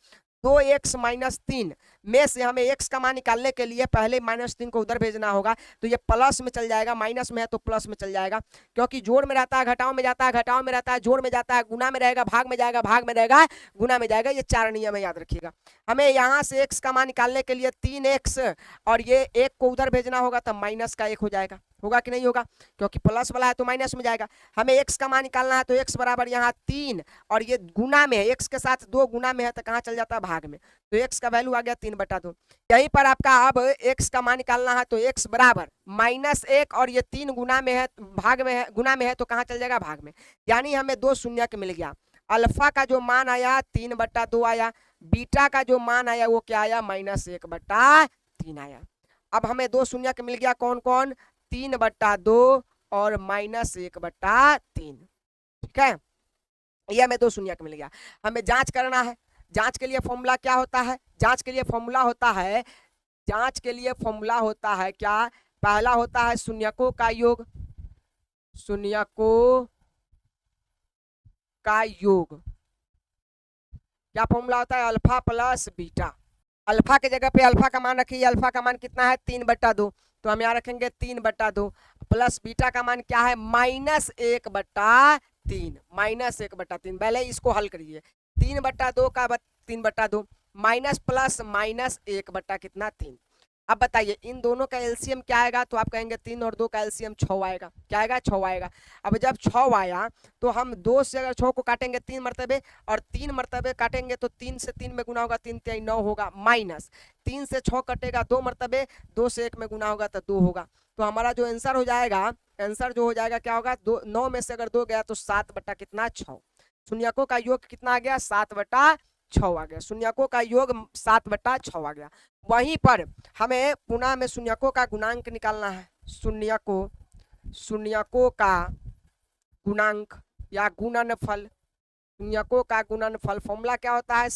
2x माइनस 3 में से हमें x का मान निकालने के लिए पहले -3 को उधर भेजना होगा, तो ये प्लस में चल जाएगा, माइनस में है तो प्लस में चल जाएगा, क्योंकि जोड़ में रहता है, घटाव में जाता है, घटाव में रहता है, जोड़ में जाता है, गुना में रहेगा, भाग में जाएगा, भाग में रहेगा, गुना में जाएगा। ये 4 नियम है, याद रखिएगा। हमें यहाँ से x का मान निकालने के लिए 3x और ये 1 को उधर भेजना होगा, तब माइनस का 1 हो जाएगा। होगा कि नहीं होगा? क्योंकि प्लस वाला है तो माइनस में जाएगा। हमें x का मान निकालना है तो x बराबर यहाँ 3, और ये गुना में है, x के साथ 2 गुना में है तो कहाँ चल जाता है? भाग में, तो x का वैल्यू आ गया 3/2। यहीं पर आपका अब x का मान निकालना है तो x बराबर -1, और ये 3 गुना में है, भाग में है, गुना में है तो कहाँ चल जाएगा? भाग में। यानी हमें 2 शून्य मिल गया। अल्फा का जो मान आया 3/2 आया, बीटा का जो मान आया वो क्या आया? -1/3 आया। अब हमें 2 शून्य मिल गया, कौन कौन? 3/2 और -1/3। ठीक है, ये हमें 2 शून्य मिल गया। हमें जांच करना है। जांच के लिए फॉर्मूला क्या होता है? जांच के लिए फॉर्मूला होता है, जांच के लिए फॉर्मूला होता है क्या? पहला होता है शून्यकों का योग, शून्यकों का योग। क्या फॉर्मूला होता है? Alpha plus beta. अल्फा के जगह पे अल्फा का मान रखिए, अल्फा का मान कितना है? 3/2, तो हम यहाँ रखेंगे 3/2, प्लस बीटा का मान क्या है? -1/3, -1/3। पहले इसको हल करिए, 3/2 का 3/2 माइनस प्लस माइनस 1/3। अब बताइए इन दोनों का एलसीएम क्या आएगा? तो आप कहेंगे 3 और 2 का एलसीएम 6 आएगा। क्या आएगा? 6 आएगा। अब जब 6 आया तो हम 2 से अगर 6 को काटेंगे 3 मरतबे, और 3 मरतबे काटेंगे तो 3 से 3 में गुना होगा, 3 3 9 होगा, माइनस 3 से 6 कटेगा 2 मरतबे, 2 से 1 में गुना होगा तो 2 होगा। तो हमारा जो आंसर हो जाएगा, आंसर जो हो जाएगा क्या होगा? 9 में से अगर 2 गया तो 7/6। शून्यकों का योग कितना आ गया? 7/6 आ गया। शून्यकों का योग 7/6 आ गया। वहीं पर हमें पुनः में शून्यकों का गुणांक निकालना है। शून्यकों का गुणांक या गुणनफल, शून्यकों का गुणनफल फॉर्मूला क्या होता है?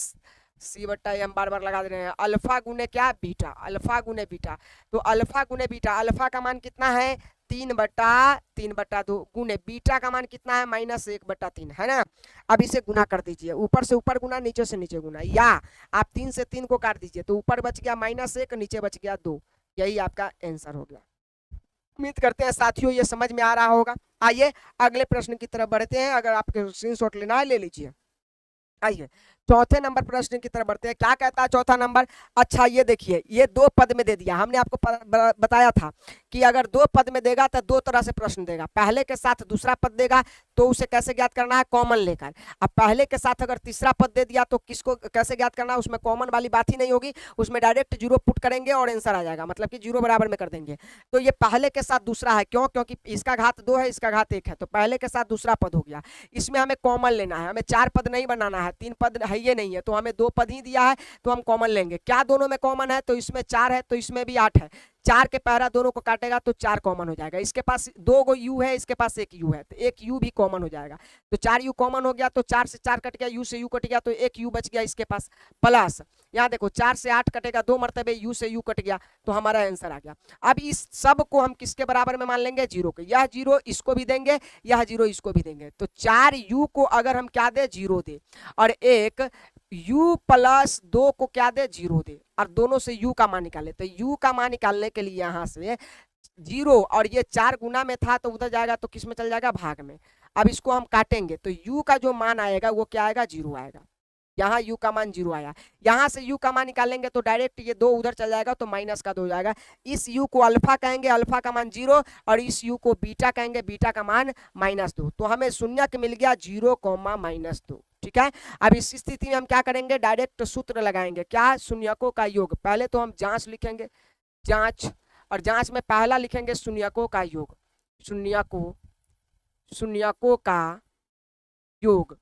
C/M, हम बार बार लगा दे रहे हैं, अल्फा गुने क्या? बीटा, अल्फा गुने बीटा। तो अल्फा गुने बीटा, अल्फा का मान कितना है? 3/3/2 गुने बीटा का मान कितना है? -1/3, है ना। अब इसे गुना कर दीजिए, ऊपर से ऊपर गुना, नीचे से नीचे गुना, या आप 3 से 3 को काट दीजिए तो ऊपर बच गया -1, नीचे बच गया 2। यही आपका आंसर हो गया। उम्मीद करते हैं साथियों ये समझ में आ रहा होगा। आइए अगले प्रश्न की तरफ बढ़ते हैं। अगर आपके स्क्रीनशॉट लेना है ले लीजिए। आइए चौथे नंबर प्रश्न की तरफ बढ़ते हैं। क्या कहता है चौथा नंबर? अच्छा ये देखिए, ये 2 पद में दे दिया। हमने आपको बताया था कि अगर 2 पद में देगा तो 2 तरह से प्रश्न देगा। पहले के साथ दूसरा पद देगा तो उसे कैसे ज्ञात करना है? कॉमन लेकर। अब पहले के साथ अगर तीसरा पद दे दिया तो किसको कैसे ज्ञात करना है? उसमें कॉमन वाली बात ही नहीं होगी, उसमें डायरेक्ट 0 पुट करेंगे और आंसर आ जाएगा, मतलब कि 0 बराबर में कर देंगे। तो ये पहले के साथ दूसरा है, क्यों? क्योंकि इसका घात 2 है, इसका घात 1 है, तो पहले के साथ दूसरा पद हो गया। इसमें हमें कॉमन लेना है, हमें 4 पद नहीं बनाना है, 3 पद है ये नहीं है, तो हमें 2 पद ही दिया है तो हम कॉमन लेंगे। क्या दोनों में कॉमन है? तो इसमें 4 है तो इसमें भी 8 है। 4 के पहरा दोनों को काटेगा तो 4 कॉमन हो जाएगा। इसके पास 2 गो यू है, इसके पास 1 यू है, तो 1 यू भी कॉमन हो जाएगा। तो 4 यू कॉमन हो गया तो 4 से 4 कट गया, यू से यू कट गया तो 1 यू बच गया इसके पास। प्लस यहाँ देखो 4 से 8 कटेगा 2 मरतबे, यू से यू कट गया, तो हमारा आंसर आ गया। अब इस सब को हम किसके बराबर में मान लेंगे? 0 के। यह 0 इसको भी देंगे, यह 0 इसको भी देंगे। तो 4 यू को अगर हम क्या दे? 0 दे, और 1 u प्लस 2 को क्या दे? 0 दे, और दोनों से u का मान निकाले। तो u का मान निकालने के लिए यहाँ से 0, और ये 4 गुना में था तो उधर जाएगा तो किस में चल जाएगा? भाग में। अब इसको हम काटेंगे तो u का जो मान आएगा वो क्या आएगा? 0 आएगा। यहाँ u का मान 0 आया, यहाँ से u का मान निकालेंगे तो डायरेक्ट ये 2 उधर चल जाएगा तो माइनस का 2 हो जाएगा। इस u को अल्फा कहेंगे, अल्फा का मान 0, और इस u को बीटा कहेंगे, बीटा का मान -2। तो हमें शून्यक मिल गया 0, -2। ठीक है, अब इस स्थिति में हम क्या करेंगे, डायरेक्ट सूत्र लगाएंगे, क्या, शून्यकों का योग। पहले तो हम जांच लिखेंगे, जांच, और जांच में पहला लिखेंगे शून्यकों का योग, शून्यकों का योग।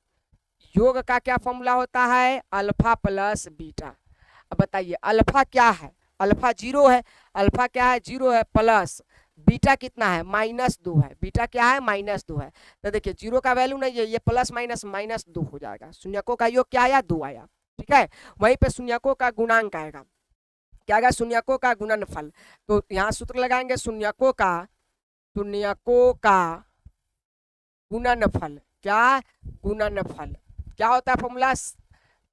योग का क्या फॉर्मूला होता है, अल्फा प्लस बीटा। अब बताइए अल्फा क्या है, अल्फा 0 है, अल्फा क्या है, 0 है, प्लस बीटा कितना है, -2 है, बीटा क्या है, -2 है। तो देखिए 0 का वैल्यू नहीं है, ये प्लस माइनस -2 हो जाएगा। शून्यकों का योग क्या आया, 2 आया। ठीक है, वहीं पे शून्यकों का गुणांक आएगा, क्या आएगा, शून्यकों का गुणनफल। तो यहाँ सूत्र लगाएंगे शून्यकों का गुणनफल, क्या, गुणनफल। क्या होता है फॉर्मूला,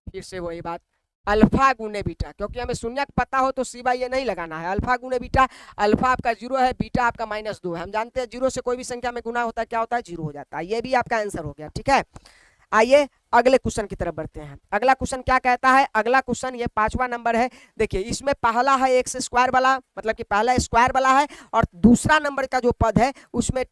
फिर से वही बात, अल्फा गुने बीटा, क्योंकि हमें शून्यक पता हो तो सिवाय ये नहीं लगाना है, अल्फा गुने बीटा। अल्फा आपका 0 है, बीटा आपका -2 है। हम जानते हैं 0 से कोई भी संख्या में गुना होता है, क्या होता है, 0 हो जाता है। ये भी आपका आंसर हो गया। ठीक है, आइए अगले क्वेश्चन की तरफ बढ़ते हैं। अगला क्वेश्चन क्या कहता है, अगला क्वेश्चन ये 5वां नंबर है। देखिए इसमें पहला है एक्स स्क्वायर वाला, मतलब कि पहला स्क्वायर वाला है, और दूसरा नंबर का जो पद है उसमें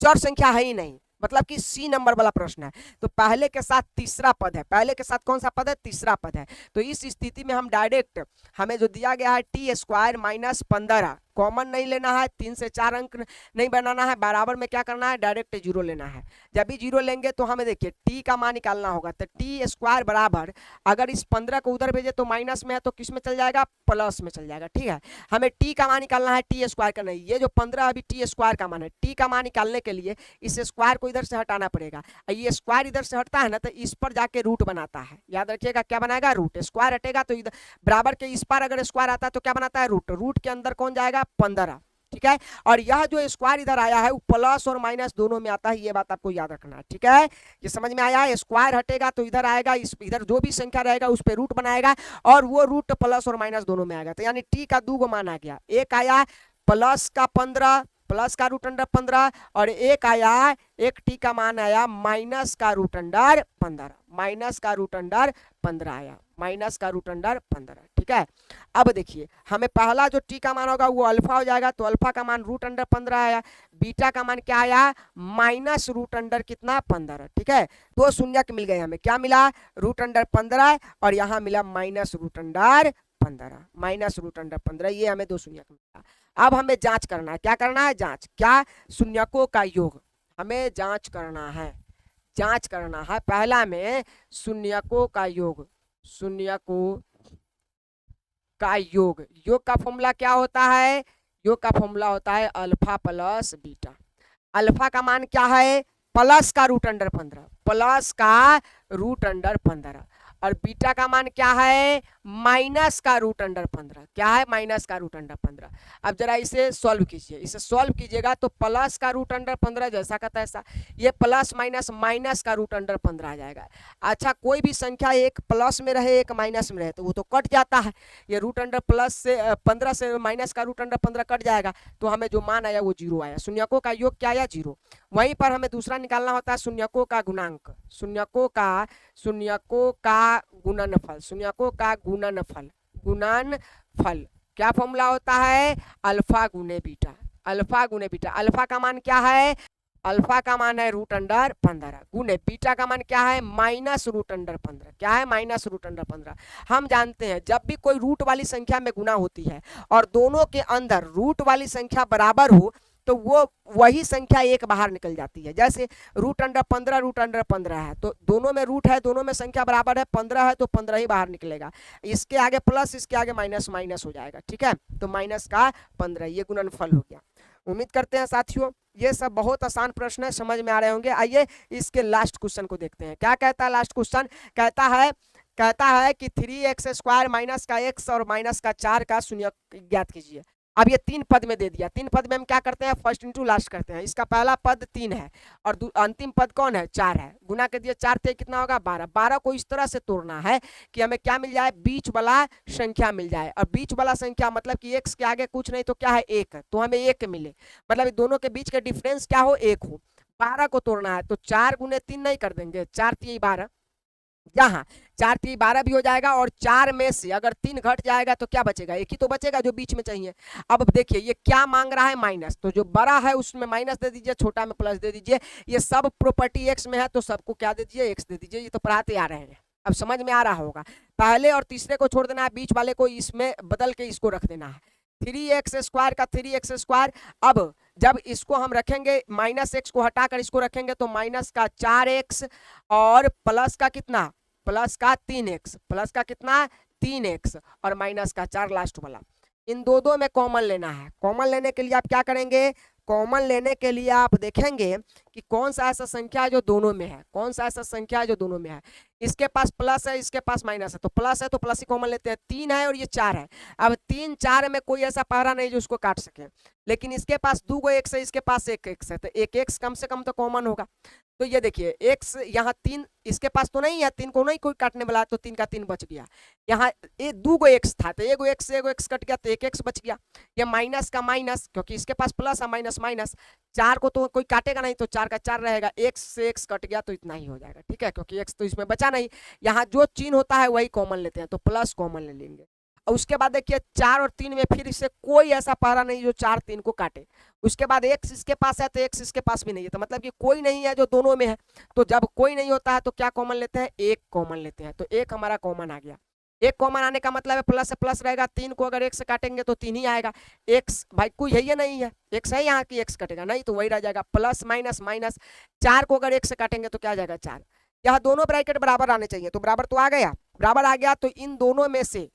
चर संख्या है ही नहीं, मतलब कि सी नंबर वाला प्रश्न है। तो पहले के साथ तीसरा पद है, पहले के साथ कौन सा पद है, तीसरा पद है। तो इस स्थिति में हम डायरेक्ट, हमें जो दिया गया है टी स्क्वायर -15, कॉमन नहीं लेना है, 3 से 4 अंक नहीं बनाना है, बराबर में क्या करना है, डायरेक्ट 0 लेना है। जब भी 0 लेंगे तो हमें देखिए टी का मान निकालना होगा। तो टी स्क्वायर बराबर, अगर इस 15 को उधर भेजे तो माइनस में है तो किस में चल जाएगा, प्लस में चल जाएगा। ठीक है, हमें टी का मान निकालना है, टी स्क्वायर का नहीं। ये जो 15 अभी टी स्क्वायर का मान है, टी का मान निकालने के लिए इस स्क्वायर को इधर से हटाना पड़ेगा। ये स्क्वायर इधर से हटता है ना, तो इस पर जाके रूट बनाता है, याद रखिएगा क्या बनाएगा, रूट। स्क्वायर हटेगा तो इधर बराबर के इस पर अगर स्क्वायर आता है तो क्या बनाता है, रूट। रूट के अंदर कौन जाएगा, 15। ठीक है, और यह जो स्क्वायर इधर आया है वो प्लस और माइनस दोनों में आता है, ये बात आपको याद रखना है। ठीक है, ये समझ में आया, स्क्वायर हटेगा तो इधर आएगा, इधर जो भी संख्या रहेगा उस पे रूट बनाएगा, और वो रूट प्लस और माइनस दोनों में आएगा। तो यानी टी का 2 मान आ गया, एक आया प्लस का 15, प्लस का √15, और एक आया, एक टी का मान आया माइनस का √15, माइनस का √15 आया, माइनस का √15। ठीक है, अब देखिए हमें पहला जो टी का मान होगा वो अल्फा हो जाएगा, तो अल्फा का मान √15 आया, बीटा का मान क्या आया, -√15 कितना, 15। ठीक है, 2 शून्यक मिल गए हमें, क्या मिला, √15, और यहाँ मिला -√15, -√15, ये हमें 2 शून्यक मिला। अब हमें जांच करना है, क्या करना है, जांच, क्या, शून्यकों का योग, हमें जांच करना है, जांच करना है। पहला में शून्यकों का योग, शून्यकों का योग, योग का फॉर्मूला क्या होता है, योग का फॉर्मूला होता है अल्फा प्लस बीटा। अल्फा का मान क्या है, प्लस का √15, प्लस का √15, और बीटा का मान क्या है, माइनस का √15, क्या है, माइनस का √15। अब जरा इसे सॉल्व कीजिए, इसे सॉल्व कीजिएगा तो प्लस का √15 जैसा का तैसा, ये प्लस माइनस माइनस का √15 आ जाएगा। अच्छा, कोई भी संख्या एक प्लस में रहे एक माइनस में रहे तो वो तो कट जाता है, ये √15 से 15 से माइनस का √15 कट जाएगा, तो हमें जो मान आया वो 0 आया। शून्यकों का योग क्या आया, 0। वहीं पर हमें दूसरा निकालना होता है शून्यकों का गुणांक, शून्यकों का गुणनफल, शून्यकों का गुणनफल, गुणनफल। क्या फॉर्मूला होता है, अल्फा गुने बीटा, अल्फा गुने बीटा। अल्फा का मान क्या है, अल्फा का मान है √15 गुने बीटा का मान क्या है, -√15, क्या है, -√15। हम जानते हैं जब भी कोई रूट वाली संख्या में गुना होती है और दोनों के अंदर रूट वाली संख्या बराबर हो तो वो वही संख्या एक बाहर निकल जाती है। जैसे √15 है तो दोनों में रूट है, दोनों में संख्या बराबर है, 15 है तो 15 ही बाहर निकलेगा, इसके आगे प्लस इसके आगे माइनस, माइनस हो जाएगा। ठीक है, तो माइनस का 15, ये गुणनफल हो गया। उम्मीद करते हैं साथियों ये सब बहुत आसान प्रश्न है, समझ में आ रहे होंगे। आइए इसके लास्ट क्वेश्चन को देखते हैं, क्या कहता है लास्ट क्वेश्चन, कहता है कि 3x² माइनस का x और माइनस का 4 का शून्य ज्ञात कीजिए। अब ये 3 पद में दे दिया, 3 पद में हम क्या करते हैं, फर्स्ट इंटू लास्ट करते हैं। इसका पहला पद 3 है और अंतिम पद कौन है, 4 है। गुना कर दिया, 4 से कितना होगा, 12। 12 को इस तरह से तोड़ना है कि हमें क्या मिल जाए, बीच वाला संख्या मिल जाए। और बीच वाला संख्या मतलब कि x के आगे कुछ नहीं तो क्या है, 1, तो हमें 1 मिले, मतलब दोनों के बीच का डिफरेंस क्या हो, 1 हो। 12 को तोड़ना है तो 4 गुने 3 नहीं कर देंगे, 4 3 12, जहां 4 3 12 भी हो जाएगा, और 4 में से अगर 3 घट जाएगा तो क्या बचेगा, एक ही तो बचेगा जो बीच में चाहिए। अब देखिए ये क्या मांग रहा है, माइनस, तो जो बड़ा है उसमें माइनस दे दीजिए, छोटा में प्लस दे दीजिए। ये सब प्रॉपर्टी एक्स में है तो सबको क्या दे दीजिए, एक्स दे दीजिए। ये तो पढ़ाते आ रहे हैं, अब समझ में आ रहा होगा। पहले और तीसरे को छोड़ देना है, बीच वाले को इसमें बदल के इसको रख देना है, 3x² का 3x²। अब जब इसको हम रखेंगे, माइनस एक्स को हटाकर इसको रखेंगे तो माइनस का 4x और प्लस का कितना, प्लस का 3x, प्लस का कितना 3x और माइनस का 4 लास्ट वाला। इन दो में कॉमन लेना है। कॉमन लेने के लिए आप क्या करेंगे, कॉमन लेने के लिए आप देखेंगे कि कौन सा ऐसा संख्या है जो दोनों में है, कौन सा ऐसा संख्या है जो दोनों में है। इसके पास प्लस है, इसके पास माइनस है, तो प्लस है तो प्लस ही कॉमन लेते हैं। 3 है और ये 4 है। अब 3 4 में कोई ऐसा पहरा नहीं जो उसको काट सके, लेकिन इसके पास 2 गो एक्स है, इसके पास 1 एक्स है, तो 1 एक्स कम से कम तो कॉमन होगा। तो ये देखिए एक्स यहाँ 3 इसके पास तो नहीं है, 3 को नहीं कोई काटने वाला, तो 3 का 3 बच गया। यहाँ 2 गो एक्स था तो 1 गो एक्स से 1 गो एक्स कट गया तो 1 एक्स बच गया। ये माइनस का माइनस, क्योंकि इसके पास प्लस है, माइनस माइनस, 4 को तो कोई काटेगा नहीं, तो 4 का 4 रहेगा, एक्स से एक्स कट गया तो इतना ही हो जाएगा, ठीक है, क्योंकि एक्स तो इसमें बचा नहीं। यहाँ जो चिन्ह होता है वही कॉमन लेते हैं, तो प्लस कॉमन ले लेंगे। और उसके बाद देखिए 4 और 3 में फिर इससे कोई ऐसा पहरा नहीं जो 4 3 को काटे। उसके बाद एक्स इसके पास है तो एक्स इसके पास भी नहीं है, तो मतलब कि कोई नहीं है जो दोनों में है। तो जब कोई नहीं होता है तो क्या कॉमन लेते हैं, एक कॉमन लेते हैं, तो एक हमारा कॉमन आ गया। एक कॉमन आने का मतलब है प्लस से प्लस रहेगा, 3 को अगर 1 से काटेंगे तो 3 ही आएगा। एक्स भाई कोई है या नहीं है, एक्स है यहाँ की, एक्स कटेगा नहीं तो वही रह जाएगा, प्लस माइनस माइनस, 4 को अगर 1 से काटेंगे तो क्या आ जाएगा 4। यहाँ दोनों ब्रैकेट बराबर आने चाहिए, तो बराबर तो आ गया, बराबर आ गया तो इन दोनों में से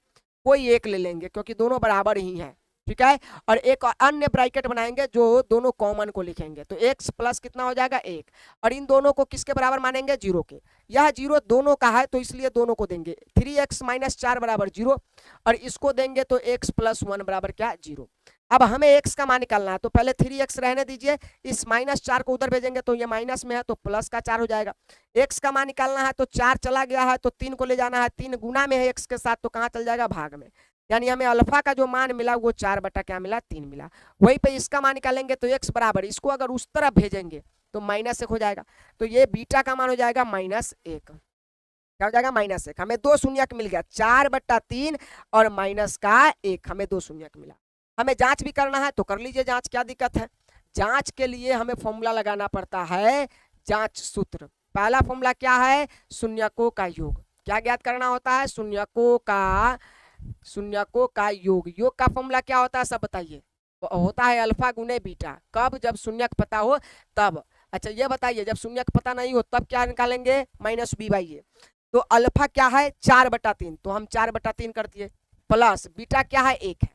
कोई एक ले लेंगे क्योंकि दोनों बराबर ही हैं, ठीक है। और एक अन्य ब्रैकेट बनाएंगे जो दोनों कॉमन को लिखेंगे, तो x प्लस कितना हो जाएगा 1, और इन दोनों को किसके बराबर मानेंगे, 0 के। यह 0 दोनों का है तो इसलिए दोनों को देंगे, 3x - 4 बराबर 0, और इसको देंगे तो x + 1 बराबर क्या 0। अब हमें x का मान निकालना है, तो पहले 3x रहने दीजिए, इस -4 को उधर भेजेंगे तो ये माइनस में है तो प्लस का 4 हो जाएगा। x का मान निकालना है तो 4 चला गया है तो 3 को ले जाना है, 3 गुना में है x के साथ तो कहाँ चल जाएगा, भाग में। यानी हमें अल्फा का जो मान मिला वो 4 बटा क्या मिला, 3 मिला। वहीं पे इसका मान निकालेंगे तो x बराबर, इसको अगर उस तरफ भेजेंगे तो -1 हो जाएगा, तो ये बीटा का मान हो जाएगा -1, क्या हो जाएगा -1। हमें 2 शून्यक मिल गया, 4/3 और -1, हमें 2 शून्यक मिला। हमें जांच भी करना है तो कर लीजिए जांच, क्या दिक्कत है। जांच के लिए हमें फॉर्मूला लगाना पड़ता है, जांच सूत्र। पहला फॉर्मूला क्या है, शून्यकों का योग। क्या ज्ञात करना होता है, शून्यकों का योग। योग का फॉर्मूला क्या होता है सब बताइए, होता है अल्फा गुने बीटा। कब, जब शून्यक पता हो तब। अच्छा ये बताइए जब शून्यक पता नहीं हो तब क्या निकालेंगे, -b/a। तो अल्फा क्या है 4/3, तो हम 4/3 कर दिए, प्लस बीटा क्या है 1 है।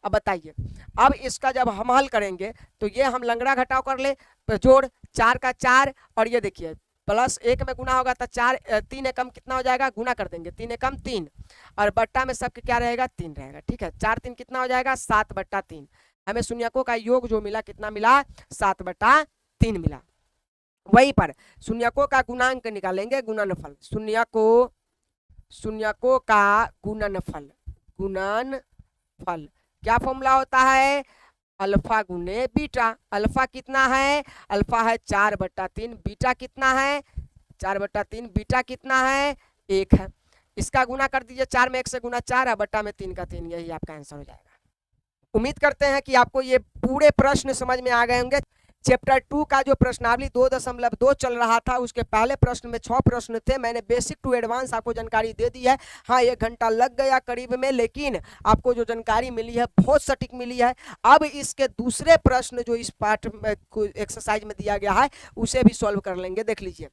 अब बताइए, अब इसका जब हम हल करेंगे तो ये हम लंगड़ा घटाव कर ले, जोड़ 4 का 4, और ये देखिए +1 में गुना होगा तो 4 3 एकम कितना हो जाएगा, गुना कर देंगे, 3 एकम 3, और बट्टा में सबके क्या रहेगा 3 रहेगा, ठीक है। 4 3 कितना हो जाएगा 7/3। हमें शून्यकों का योग जो मिला कितना मिला, 7/3 मिला। वहीं पर शून्यकों का गुणांक निकालेंगे, गुणनफल, शून्यकों का गुणनफल। क्या फॉर्मूला होता है, अल्फा गुने बीटा। अल्फा कितना है, अल्फा है 4/3, बीटा कितना है 4/3, बीटा कितना है 1 है। इसका गुना कर दीजिए, 4 में 1 से गुना 4 है, बट्टा में 3 का 3, यही आपका आंसर हो जाएगा। उम्मीद करते हैं कि आपको ये पूरे प्रश्न समझ में आ गए होंगे। चैप्टर 2 का जो प्रश्नावली 2.2 चल रहा था उसके पहले प्रश्न में 6 प्रश्न थे। मैंने बेसिक टू एडवांस आपको जानकारी दे दी है। हाँ 1 घंटा लग गया करीब में, लेकिन आपको जो जानकारी मिली है बहुत सटीक मिली है। अब इसके दूसरे प्रश्न जो इस पार्ट में एक्सरसाइज में दिया गया है उसे भी सॉल्व कर लेंगे। देख लीजिए,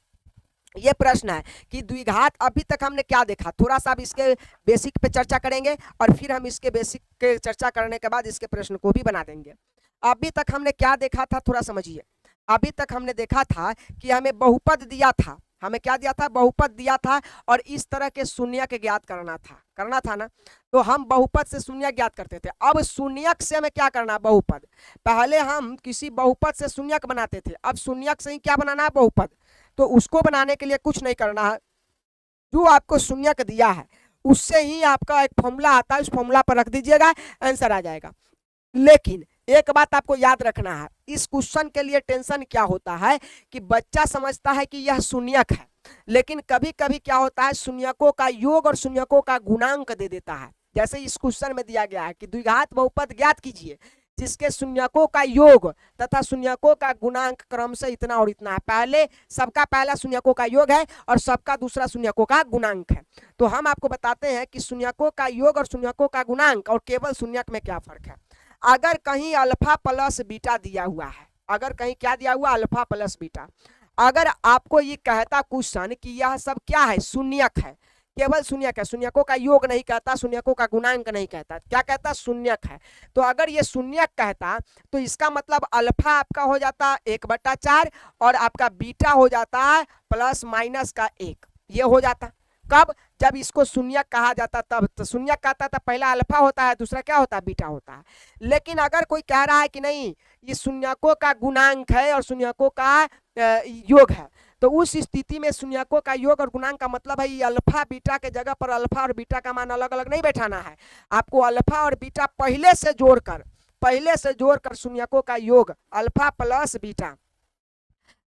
ये प्रश्न है कि द्विघात, अभी तक हमने क्या देखा, थोड़ा सा अब इसके बेसिक पे चर्चा करेंगे और फिर हम इसके बेसिक के चर्चा करने के बाद इसके प्रश्न को भी बना देंगे। अभी तक हमने क्या देखा था, थोड़ा समझिए। अभी तक हमने देखा था कि हमें बहुपद दिया था, हमें क्या दिया था, बहुपद दिया था, और इस तरह के शून्यक ज्ञात करना था ना। तो हम बहुपद से शून्यक ज्ञात करते थे। अब शून्यक से हमें क्या करना है, बहुपद। पहले हम किसी बहुपद से शून्यक बनाते थे, अब शून्यक से ही क्या बनाना है, बहुपद। तो उसको बनाने के लिए कुछ नहीं करना है, जो आपको शून्यक दिया है उससे ही आपका एक फॉर्मूला आता है, उस फॉर्मूला पर रख दीजिएगा, आंसर आ जाएगा। लेकिन एक बात आपको याद रखना है, इस क्वेश्चन के लिए टेंशन क्या होता है कि बच्चा समझता है कि यह शून्यक है, लेकिन कभी कभी क्या होता है, शून्यकों का योग और शून्यकों का गुणांक दे देता है। जैसे इस क्वेश्चन में दिया गया है कि द्विघात बहुपद ज्ञात कीजिए जिसके शून्यकों का योग तथा शून्यकों का गुणांक क्रमशः इतना और इतना है। पहले सबका पहला शून्यकों का योग है और सबका दूसरा शून्यकों का गुणांक है। तो हम आपको बताते हैं कि शून्यकों का योग और शून्यकों का गुणांक और केवल शून्यक में क्या फर्क है। अगर कहीं अल्फा प्लस बीटा दिया हुआ है, अगर कहीं क्या दिया हुआ, अल्फा प्लस बीटा, अगर आपको ये कहता क्वेश्चन कि यह सब क्या है, शून्यक है, केवल शून्यक है, शून्यकों का योग नहीं कहता, शून्यकों का गुणांक नहीं कहता, क्या कहता, शून्यक है। तो अगर ये शून्यक कहता तो इसका मतलब अल्फा आपका हो जाता 1/4 और आपका बीटा हो जाता है प्लस माइनस का 1, ये हो जाता। कब, जब इसको शून्यक कहा जाता तब। तो शून्यक कहता था पहला अल्फा होता है, दूसरा क्या होता है, बीटा होता है। लेकिन अगर कोई कह रहा है कि नहीं ये शून्यकों का गुणांक है और शून्यकों का योग है, तो उस स्थिति में शून्यकों का योग और गुणांक का मतलब है ये अल्फा बीटा के जगह पर अल्फा और बीटा का मान अलग अलग नहीं बैठाना है, आपको अल्फा और बीटा पहले से जोड़कर शून्यकों का योग alpha plus beta,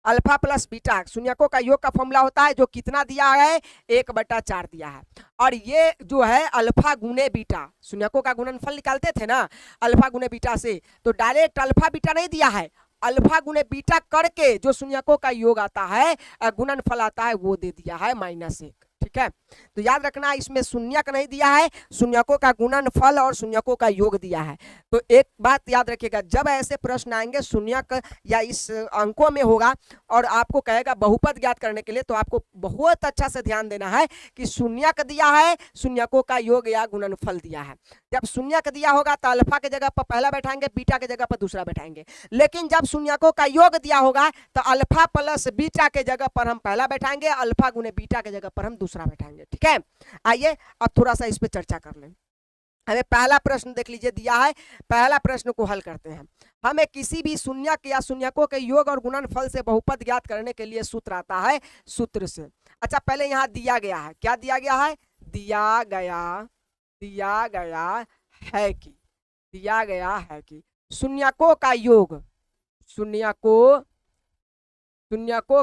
alpha plus beta शून्यकों का योग का फॉर्मूला होता है जो कितना दिया है, 1/4 दिया है। और ये जो है अल्फा गुने बीटा, शून्यकों का गुणनफल निकालते थे ना अल्फा गुने बीटा से, तो डायरेक्ट अल्फा बीटा नहीं दिया है, अल्फा गुने बीटा करके जो शून्यकों का योग आता है, गुणनफल आता है, वो दे दिया है -1। ठीक है, तो याद रखना इसमें शून्यक नहीं दिया है, शून्यकों का गुणनफल और शून्यकों का योग दिया है। तो एक बात याद रखिएगा, जब ऐसे प्रश्न आएंगे शून्यक या इस अंकों में होगा और आपको कहेगा बहुपद ज्ञात करने के लिए, तो आपको बहुत अच्छा से ध्यान देना है कि शून्यक दिया है, शून्यकों का योग या गुणनफल दिया है। जब शून्यक दिया होगा तो अल्फा के जगह पर पहला बैठाएंगे, बीटा के जगह पर दूसरा बैठाएंगे। लेकिन जब शून्यकों का योग दिया होगा तो अल्फा प्लस बीटा के जगह पर हम पहला बैठाएंगे, अल्फा गुने बीटा के जगह पर हम दूसरा बैठाएंगे। ठीक है, आइए अब थोड़ा सा इस पे चर्चा कर लें। हमें पहला प्रश्न देख लीजिए दिया है, पहला प्रश्न को हल करते हैं। हमें किसी भी शून्यक या शून्यकों के योग और गुणनफल से बहुपद ज्ञात करने के लिए सूत्र आता है, सूत्र से। अच्छा, पहले यहाँ दिया गया है, क्या दिया गया है, दिया गया है कि शून्यकों का योग, शून्यकों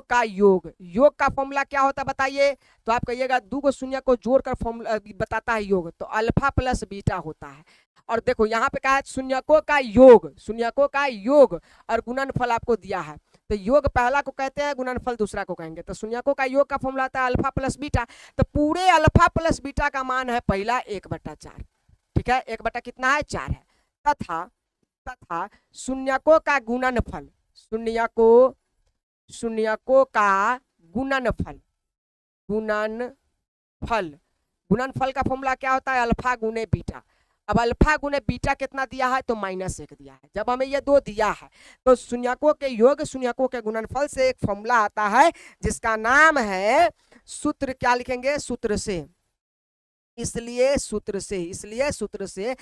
का योग का फॉर्मूला क्या होता है बताइए। तो आप कहिएगा दो को शून्य को जोड़कर फॉर्मूला बताता है योग, तो अल्फा प्लस बीटा होता है। और देखो यहाँ पे कहा है शून्यकों का योग और गुणनफल आपको दिया है, तो योग पहला को कहते हैं, गुणनफल दूसरा को कहेंगे। तो शून्यकों का योग का फॉर्मूला आता है अल्फा प्लस बीटा, तो पूरे अल्फा प्लस बीटा का मान है पहला 1/4। ठीक है, 1 बटा कितना है, 4 है। तथा शून्यकों का गुणनफल, शून्यकों का गुणनफल का फॉर्मूला क्या होता है, अल्फा गुने बीटा। अब अल्फा गुने बीटा कितना दिया है, तो -1 दिया है। जब हमें ये दो दिया है तो शून्यकों के योग शून्यकों के गुणनफल से एक फॉर्मूला आता है जिसका नाम है सूत्र, क्या लिखेंगे, सूत्र से। इसलिए सूत्र से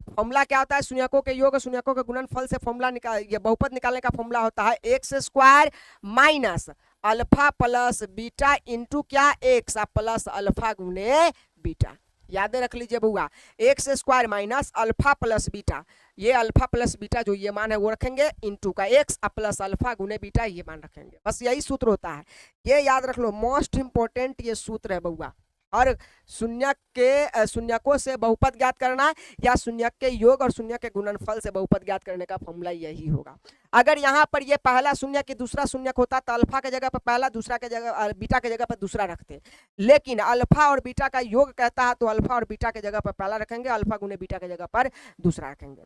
फॉर्मूला क्या होता है, शून्यकों के योग शून्यकों के गुणनफल से फॉर्मूला निकाल, ये बहुपद निकालने का फॉर्मूला होता है x² minus alpha plus beta into क्या, x प्लस अल्फा गुने बीटा। याद रख लीजिए बुआ, x² minus alpha plus beta, ये अल्फा प्लस बीटा जो ये मान है वो रखेंगे, इंटू का x प्लस अल्फा गुने बीटा ये मान रखेंगे। बस यही सूत्र होता है, ये याद रख लो, मोस्ट इंपोर्टेंट ये सूत्र है बुआ। और शून्यकों से बहुपद ज्ञात करना या शून्यक के योग और शून्य के गुणनफल से बहुपद ज्ञात करने का फॉर्मूला यही होगा। अगर यहाँ पर ये पहला शून्य की दूसरा शून्यक होता तो अल्फा के जगह पर पहला, दूसरा के जगह बीटा के जगह पर दूसरा रखते, लेकिन अल्फा और बीटा का योग कहता है तो अल्फा और बीटा के जगह पर पहला रखेंगे, अल्फा गुने बीटा के जगह पर दूसरा रखेंगे।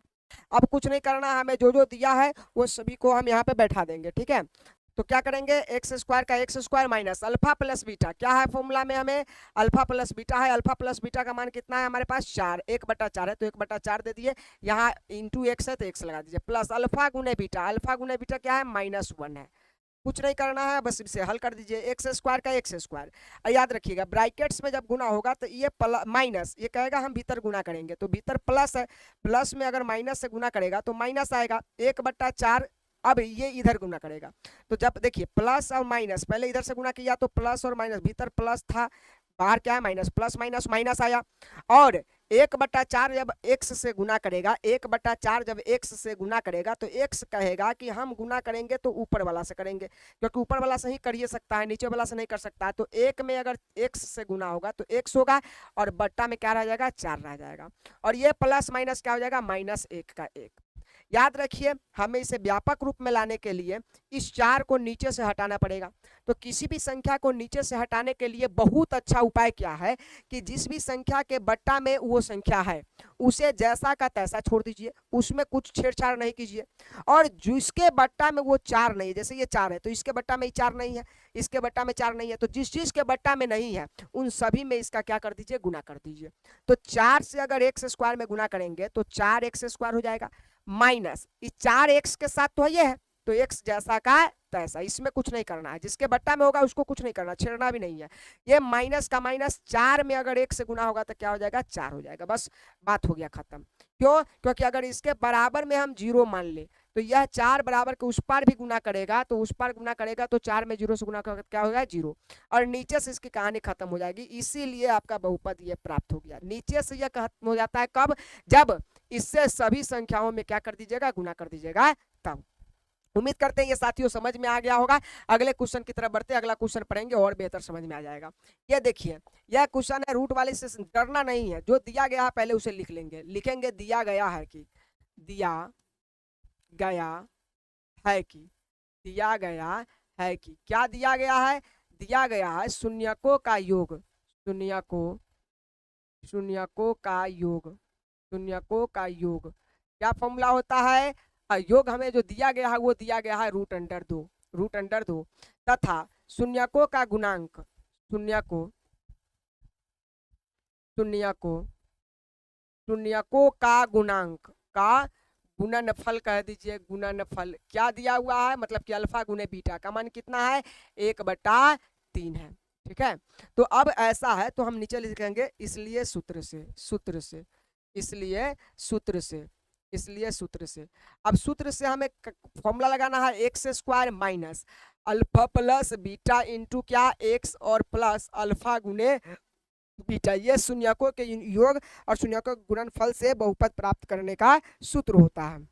अब कुछ नहीं करना, हमें जो दिया है वो सभी को हम यहाँ पे बैठा देंगे। ठीक है, तो क्या करेंगे, x² का x² minus alpha plus beta, क्या है फॉर्मूला में, हमें अल्फा प्लस बीटा है, अल्फा प्लस बीटा का मान कितना है हमारे पास, 4, 1/4 है तो 1/4 दे दिए, यहाँ इंटू x है तो x लगा दीजिए, प्लस अल्फा गुने बीटा, अल्फा गुने बीटा क्या है, -1 है। कुछ नहीं करना है, बस इसे हल कर दीजिए, x² का x²। याद रखिएगा ब्रैकेट्स में जब गुना होगा तो ये माइनस, ये कहेगा हम भीतर गुना करेंगे तो भीतर प्लस है, प्लस में अगर माइनस से गुना करेगा तो माइनस आएगा, 1/4। अब ये इधर गुना करेगा, तो जब देखिए प्लस और माइनस, पहले इधर से गुना किया तो प्लस और माइनस, भीतर प्लस था, बाहर क्या है माइनस, प्लस माइनस माइनस आया। और 1/4 जब x से गुना करेगा, 1/4 जब x से गुना करेगा तो x कहेगा कि हम गुना करेंगे तो ऊपर वाला से करेंगे, क्योंकि ऊपर वाला से ही कर ही सकता है, नीचे वाला से नहीं कर सकता है। तो 1 में अगर x से गुना होगा तो x होगा, और बट्टा में क्या रह जाएगा, 4 रह जाएगा। और ये प्लस माइनस क्या हो जाएगा, -1 का 1। याद रखिए, हमें इसे व्यापक रूप में लाने के लिए इस 4 को नीचे से हटाना पड़ेगा। तो किसी भी संख्या को नीचे से हटाने के लिए बहुत अच्छा उपाय क्या है कि जिस भी संख्या के बट्टा में वो संख्या है उसे जैसा का तैसा छोड़ दीजिए, उसमें कुछ छेड़छाड़ नहीं कीजिए। और जिसके बट्टा में वो 4 नहीं है, जैसे ये 4 है तो इसके बट्टा में 4 नहीं है, इसके बट्टा में 4 नहीं है, तो जिस चीज के बट्टा में नहीं है उन सभी में इसका क्या कर दीजिए, गुना कर दीजिए। तो 4 से अगर एक्स स्क्वायर में गुना करेंगे तो 4x स्क्वायर हो जाएगा, माइनस इस 4x के साथ तो ये है, तो x जैसा का तैसा, इसमें कुछ नहीं करना है, जिसके बट्टा में होगा उसको कुछ नहीं करना, छेड़ना भी नहीं है। ये माइनस का माइनस 4 में अगर 1 से गुना होगा तो क्या हो जाएगा, 4 हो जाएगा। बस बात हो गया खत्म। क्यों, क्योंकि अगर इसके बराबर में हम 0 मान ले तो यह 4 बराबर के उस पार भी गुना करेगा, तो उस पार गुना करेगा तो 4 में 0 से गुना करेगा क्या होगा, 0, और नीचे से इसकी कहानी खत्म हो जाएगी। इसीलिए आपका बहुपद ये प्राप्त हो गया। नीचे से यह खत्म हो जाता है कब, जब इससे सभी संख्याओं में क्या कर दीजिएगा, गुना कर दीजिएगा, तब। उम्मीद करते हैं ये साथियों समझ में आ गया होगा। अगले क्वेश्चन की तरफ बढ़ते हैं, अगला क्वेश्चन पढ़ेंगे और बेहतर समझ में आ जाएगा। ये देखिए, यह क्वेश्चन है, रूट वाले से डरना नहीं है, जो दिया गया है पहले उसे लिख लेंगे, लिखेंगे दिया गया है कि, दिया गया है कि, दिया गया है कि, क्या दिया गया है, दिया गया है शून्यकों का योग, शून्यकों का योग, शून्यकों का योग। क्या फॉर्मूला होता है, योग हमें जो दिया गया है वो दिया गया है √2 तथा शून्यकों का गुणांक, शून्यकों का गुणांक का गुणनफल कह दीजिए, गुणनफल क्या दिया हुआ है, मतलब कि अल्फा गुने बीटा का मान कितना है, 1/3 है। ठीक है, तो अब ऐसा है तो हम नीचे लिखेंगे इसलिए सूत्र से। अब सूत्र से हमें फॉर्मूला लगाना है x square minus alpha plus beta into क्या, एक्स और प्लस अल्फा गुने बीटा। ये शून्यकों के योग और शून्यकों के गुणनफल से बहुपद प्राप्त करने का सूत्र होता है।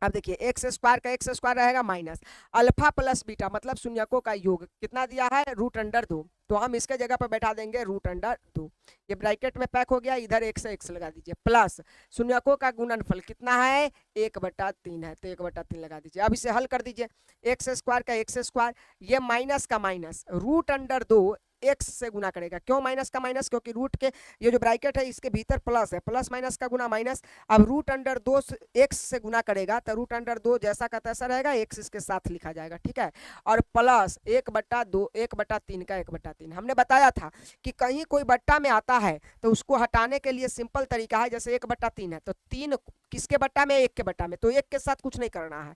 अब देखिए एक्स स्क्वायर रहेगा माइनस अल्फा प्लस बीटा, मतलब शून्यकों का योग कितना दिया है, √2, तो हम इसके जगह पर बैठा देंगे √2। ये ब्रैकेट में पैक हो गया, इधर x से x लगा दीजिए, प्लस शून्यकों का गुणनफल कितना है, 1/3 है, तो 1/3 लगा दीजिए। अब इसे हल कर दीजिए, एक्स स्क्वायर, ये माइनस का माइनस √2 x से गुना करेगा। क्यों माइनस का माइनस, क्योंकि रूट के ये जो ब्रैकेट है इसके भीतर प्लस है, प्लस माइनस का गुना माइनस। अब √2 x से गुना करेगा तो √2 जैसा का तैसा रहेगा, x इसके साथ लिखा जाएगा। ठीक है, और प्लस 1/3 का 1/3। हमने बताया था कि कहीं कोई बट्टा में आता है तो उसको हटाने के लिए सिंपल तरीका है, जैसे 1/3 है तो 3 किसके बट्टा में, 1 के बट्टा में, तो 1 के साथ कुछ नहीं करना है।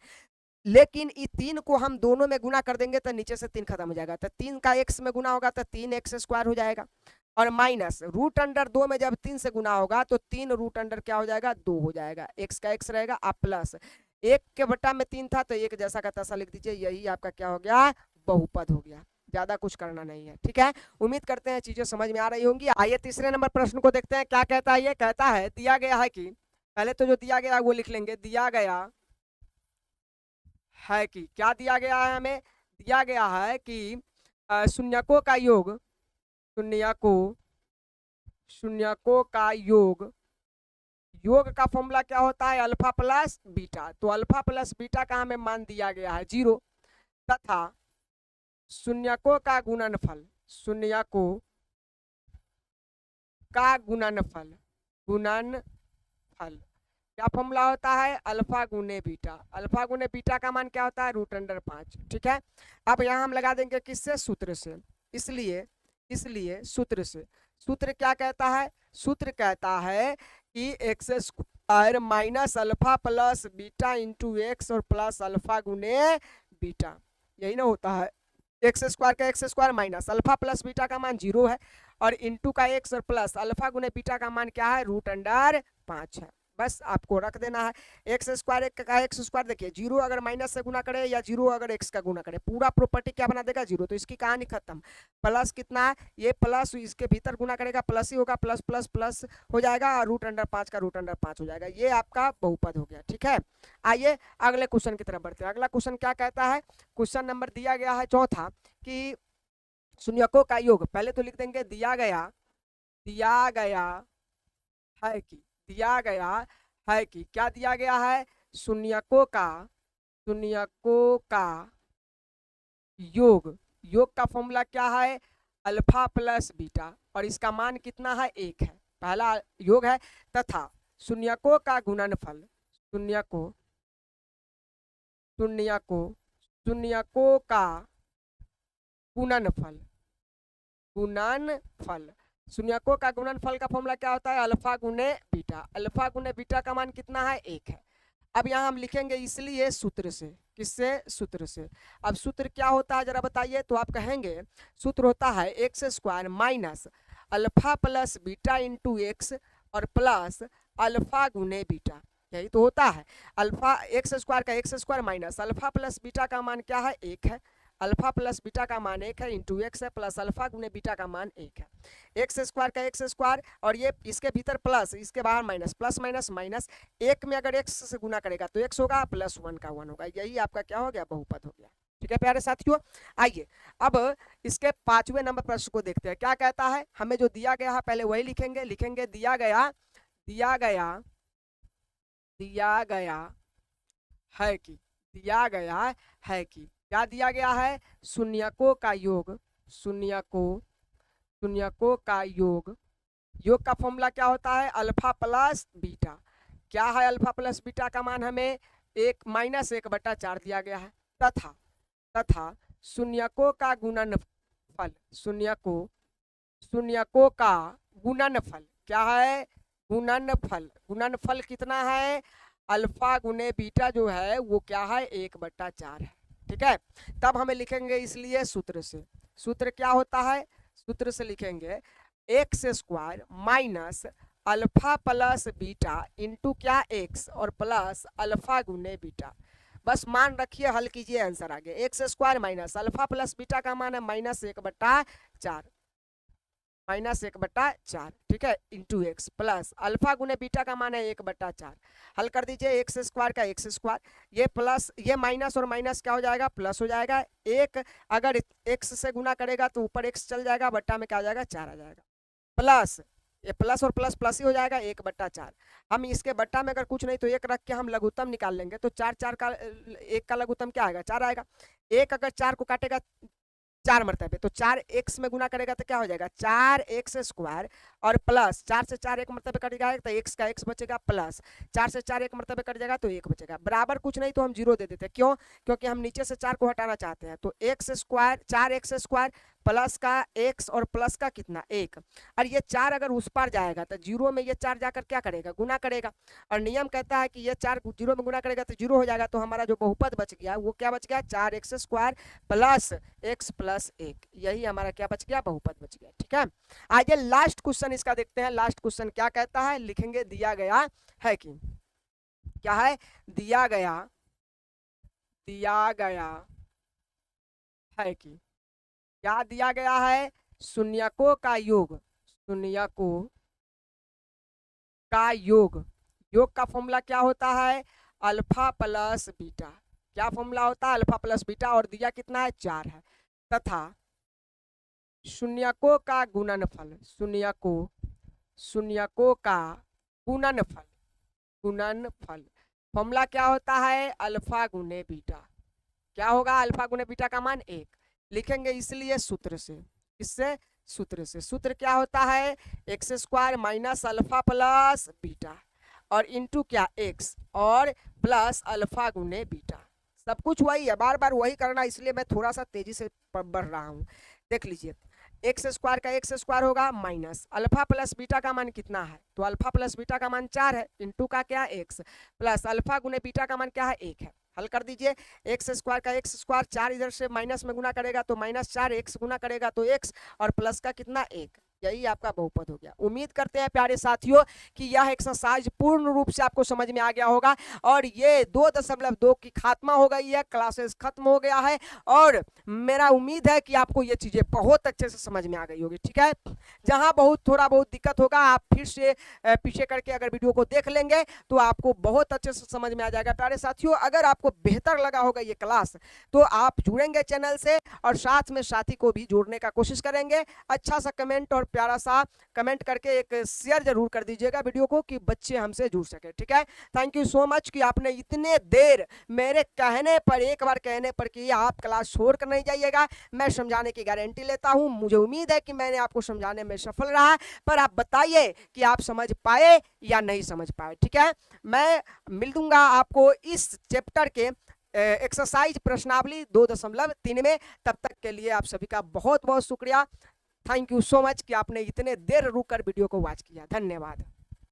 लेकिन इस 3 को हम दोनों में गुना कर देंगे तो नीचे से 3 खत्म हो जाएगा, तो 3 का x में गुना होगा तो 3x स्क्वायर हो जाएगा, और माइनस √2 में जब 3 से गुना होगा तो 3 क्या हो जाएगा, 2 हो जाएगा, x का x रहेगा, आप प्लस 1 के बट्टा में 3 था तो 1 जैसा का तैसा लिख दीजिए। यही आपका क्या हो गया, बहुपद हो गया। ज्यादा कुछ करना नहीं है। ठीक है, उम्मीद करते हैं चीजें समझ में आ रही होंगी। आइए तीसरे नंबर प्रश्न को देखते हैं, क्या कहता है। ये कहता है दिया गया है कि, पहले तो जो दिया गया है वो लिख लेंगे, दिया गया है कि, क्या दिया गया है, हमें दिया गया है कि शून्यकों का योग, शून्यकों का योग का फॉर्मूला क्या होता है, अल्फा प्लस बीटा। तो अल्फा प्लस बीटा का हमें मान दिया गया है 0 तथा शून्यकों का गुणनफल, शून्यकों का गुणनफल क्या फॉर्मूला होता है, अल्फा गुने बीटा। अल्फा गुने बीटा का मान क्या होता है, √5। ठीक है, अब यहाँ हम लगा देंगे किससे, सूत्र से। इसलिए सूत्र क्या कहता है, सूत्र कहता है कि x square minus alpha plus beta into x और प्लस अल्फा गुने बीटा, यही ना होता है। X square minus alpha plus beta का मान 0 है, और इंटू का एक्स और प्लस अल्फा गुने बीटा का मान क्या है, √5 है। बस आपको रख देना है। एक्स स्क्वायर एक का एक्स स्क्वायर, देखिए जीरो अगर माइनस से गुना करे या जीरो अगर एक्स का गुना करे पूरा प्रॉपर्टी क्या बना देगा, जीरो। तो इसकी कहानी खत्म। प्लस कितना है, ये प्लस इसके भीतर गुना करेगा प्लस ही होगा, प्लस प्लस प्लस हो जाएगा और रूट अंडर 5 का रूट अंडर 5 हो जाएगा। ये आपका बहुपद हो गया, ठीक है। आइए अगले क्वेश्चन की तरफ बढ़ते हैं। अगला क्वेश्चन क्या कहता है, क्वेश्चन नंबर दिया गया है चौथा कि शून्यकों का योग, पहले तो लिख देंगे दिया गया है कि, दिया गया है कि, क्या दिया गया है, शून्यकों का योग। योग का फॉर्मूला क्या है, अल्फा प्लस बीटा, और इसका मान कितना है, 1 है। पहला योग है तथा शून्यकों का गुणनफल, शून्यकों का गुणनफल, शून्यकों का गुणनफल का फॉर्मूला क्या होता है, अल्फा गुने बीटा। अल्फा गुने बीटा का मान कितना है, 1 है। अब यहाँ हम लिखेंगे इसलिए सूत्र से, किससे, सूत्र से। अब सूत्र क्या होता है जरा बताइए, तो आप कहेंगे सूत्र होता है x square minus alpha plus beta into x और प्लस अल्फा गुने बीटा, यही तो होता है। अल्फा एक्स स्क्वायर का x square minus alpha plus beta का मान क्या है, 1 है। अल्फा प्लस बीटा का मान 1 है इंटू एक्स है प्लस अल्फा गुने बीटा का मान 1 है। एक्स स्क्वायर का एक्स स्क्वायर और ये इसके भीतर प्लस इसके बाहर माइनस, प्लस माइनस माइनस, एक में अगर एक्स से गुना करेगा तो एक्स होगा प्लस 1 का 1 होगा। यही आपका क्या हो गया, बहुपद हो गया। ठीक है प्यारे साथियों, आइए अब इसके 5वें नंबर प्रश्न को देखते हैं। क्या कहता है, हमें जो दिया गया है पहले वही लिखेंगे। दिया गया है कि, क्या दिया गया है, शून्यकों का योग, शून्यकों का योग। योग का फॉर्मूला क्या होता है, अल्फा प्लस बीटा। क्या है अल्फा प्लस बीटा का मान, हमें 1 माइनस 1/4 दिया गया है। तथा शून्यकों का गुणनफल, शून्यकों का गुणनफल क्या है, गुणनफल कितना है, अल्फा गुने बीटा जो है वो क्या है, 1/4 है। ठीक है, तब हमें लिखेंगे इसलिए सूत्र से। सूत्र क्या होता है, सूत्र से लिखेंगे x square minus alpha plus beta into क्या, एक्स और प्लस अल्फा गुने बीटा। बस मान रखिए, हल कीजिए, आंसर आ गया। X square minus alpha plus beta का मान है -1/4, -1/4, ठीक है, इंटू एक्स प्लस अल्फा गुने बीटा का मान है 1/4। हल कर दीजिए, एक्स स्क्वायर का एक्स स्क्वायर, ये प्लस ये माइनस और माइनस क्या हो जाएगा, प्लस हो जाएगा। एक अगर एक्स से गुना करेगा तो ऊपर एक्स चल जाएगा, बट्टा में क्या आ जाएगा, 4 आ जाएगा, प्लस ये प्लस और प्लस प्लस ही हो जाएगा, 1/4। हम इसके बट्टा में अगर कुछ नहीं तो 1 रख के हम लघुत्तम निकाल लेंगे, तो 4 का 1 का लघुत्तम क्या आएगा, 4 आएगा। 1 अगर 4 को काटेगा 4 मरतबे तो 4 एक्स में गुना करेगा तो क्या हो जाएगा, 4x स्क्वायर और प्लस 4 से 4 1 मरतबे कट जाएगा तो एक्स का एक्स बचेगा, प्लस 4 से 4 1 मरतबे कट जाएगा तो 1 बचेगा। बराबर कुछ नहीं तो हम 0 दे देते, क्यों, क्योंकि हम नीचे से 4 को हटाना चाहते हैं। तो x square 4x square plus का x और प्लस का कितना, 1, और ये 4 अगर उस पार जाएगा तो 0 में ये 4 जाकर क्या करेगा, गुना करेगा, और नियम कहता है कि ये 4 0 में गुना करेगा तो 0 हो जाएगा। तो हमारा जो बहुपद बच गया वो क्या बच गया, 4x square plus x plus 1, यही हमारा क्या बच गया, बहुपद बच गया। ठीक है, आइए लास्ट क्वेश्चन इसका देखते हैं। लास्ट क्वेश्चन क्या कहता है, लिखेंगे दिया गया है कि, क्या है, दिया गया है कि, क्या दिया गया है, शून्यकों का योग, शून्यकों का योग। योग का फॉर्मूला क्या होता है, अल्फा प्लस बीटा। क्या फॉर्मूला होता है, अल्फा प्लस बीटा, और दिया कितना है, 4 है। तथा शून्यकों का गुणनफल, शून्यकों का गुणनफल फॉर्मूला क्या होता है, अल्फा गुने बीटा। क्या होगा, अल्फा गुने बीटा का मान 1 लिखेंगे इसलिए सूत्र से। इससे सूत्र से, सूत्र क्या होता है, x square minus alpha plus beta और इंटू क्या, एक्स और प्लस अल्फा गुने बीटा। सब कुछ वही है, बार बार वही करना, इसलिए मैं थोड़ा सा तेजी से बढ़ रहा हूँ। देख लीजिए, एक्स स्क्वायर का एक्स स्क्वायर होगा माइनस अल्फा प्लस बीटा का मान कितना है, तो अल्फा प्लस बीटा का मान 4 है, इंटू का क्या, एक्स प्लस अल्फा गुने बीटा का मान क्या है, 1 है। हल कर दीजिए, एक्स स्क्वायर का एक्स स्क्वायर 4 इधर से माइनस में गुना करेगा तो -4, एक्स गुना करेगा तो एक्स और प्लस का कितना, 1, यही आपका बहुपद हो गया। उम्मीद करते हैं प्यारे साथियों कि यह एक्सरसाइज पूर्ण रूप से आपको समझ में आ गया होगा और ये 2.2 की खात्मा हो गई है, क्लासेस खत्म हो गया है और मेरा उम्मीद है कि आपको ये चीजें बहुत अच्छे से समझ में आ गई होगी। ठीक है, जहां थोड़ा बहुत दिक्कत होगा आप फिर से पीछे करके अगर वीडियो को देख लेंगे तो आपको बहुत अच्छे से समझ में आ जाएगा। प्यारे साथियों, अगर आपको बेहतर लगा होगा ये क्लास तो आप जुड़ेंगे चैनल से और साथ में साथी को भी जोड़ने का कोशिश करेंगे। अच्छा सा कमेंट और प्यारा सा कमेंट करके एक शेयर जरूर कर दीजिएगा वीडियो को कि बच्चे हमसे जुड़ सके। ठीक है, थैंक यू सो मच कि आपने इतने देर मेरे कहने पर, एक बार कहने पर कि आप क्लास छोड़ कर नहीं जाइएगा। मैं समझाने की गारंटी लेता हूं, मुझे उम्मीद है कि मैंने आपको समझाने में सफल रहा, पर आप बताइए कि आप समझ पाए या नहीं समझ पाए। ठीक है, मैं मिल दूंगा आपको इस चैप्टर के एक्सरसाइज प्रश्नावली 2.3 में। तब तक के लिए आप सभी का बहुत बहुत शुक्रिया। थैंक यू सो मच कि आपने इतने देर रुक कर वीडियो को वॉच किया। धन्यवाद।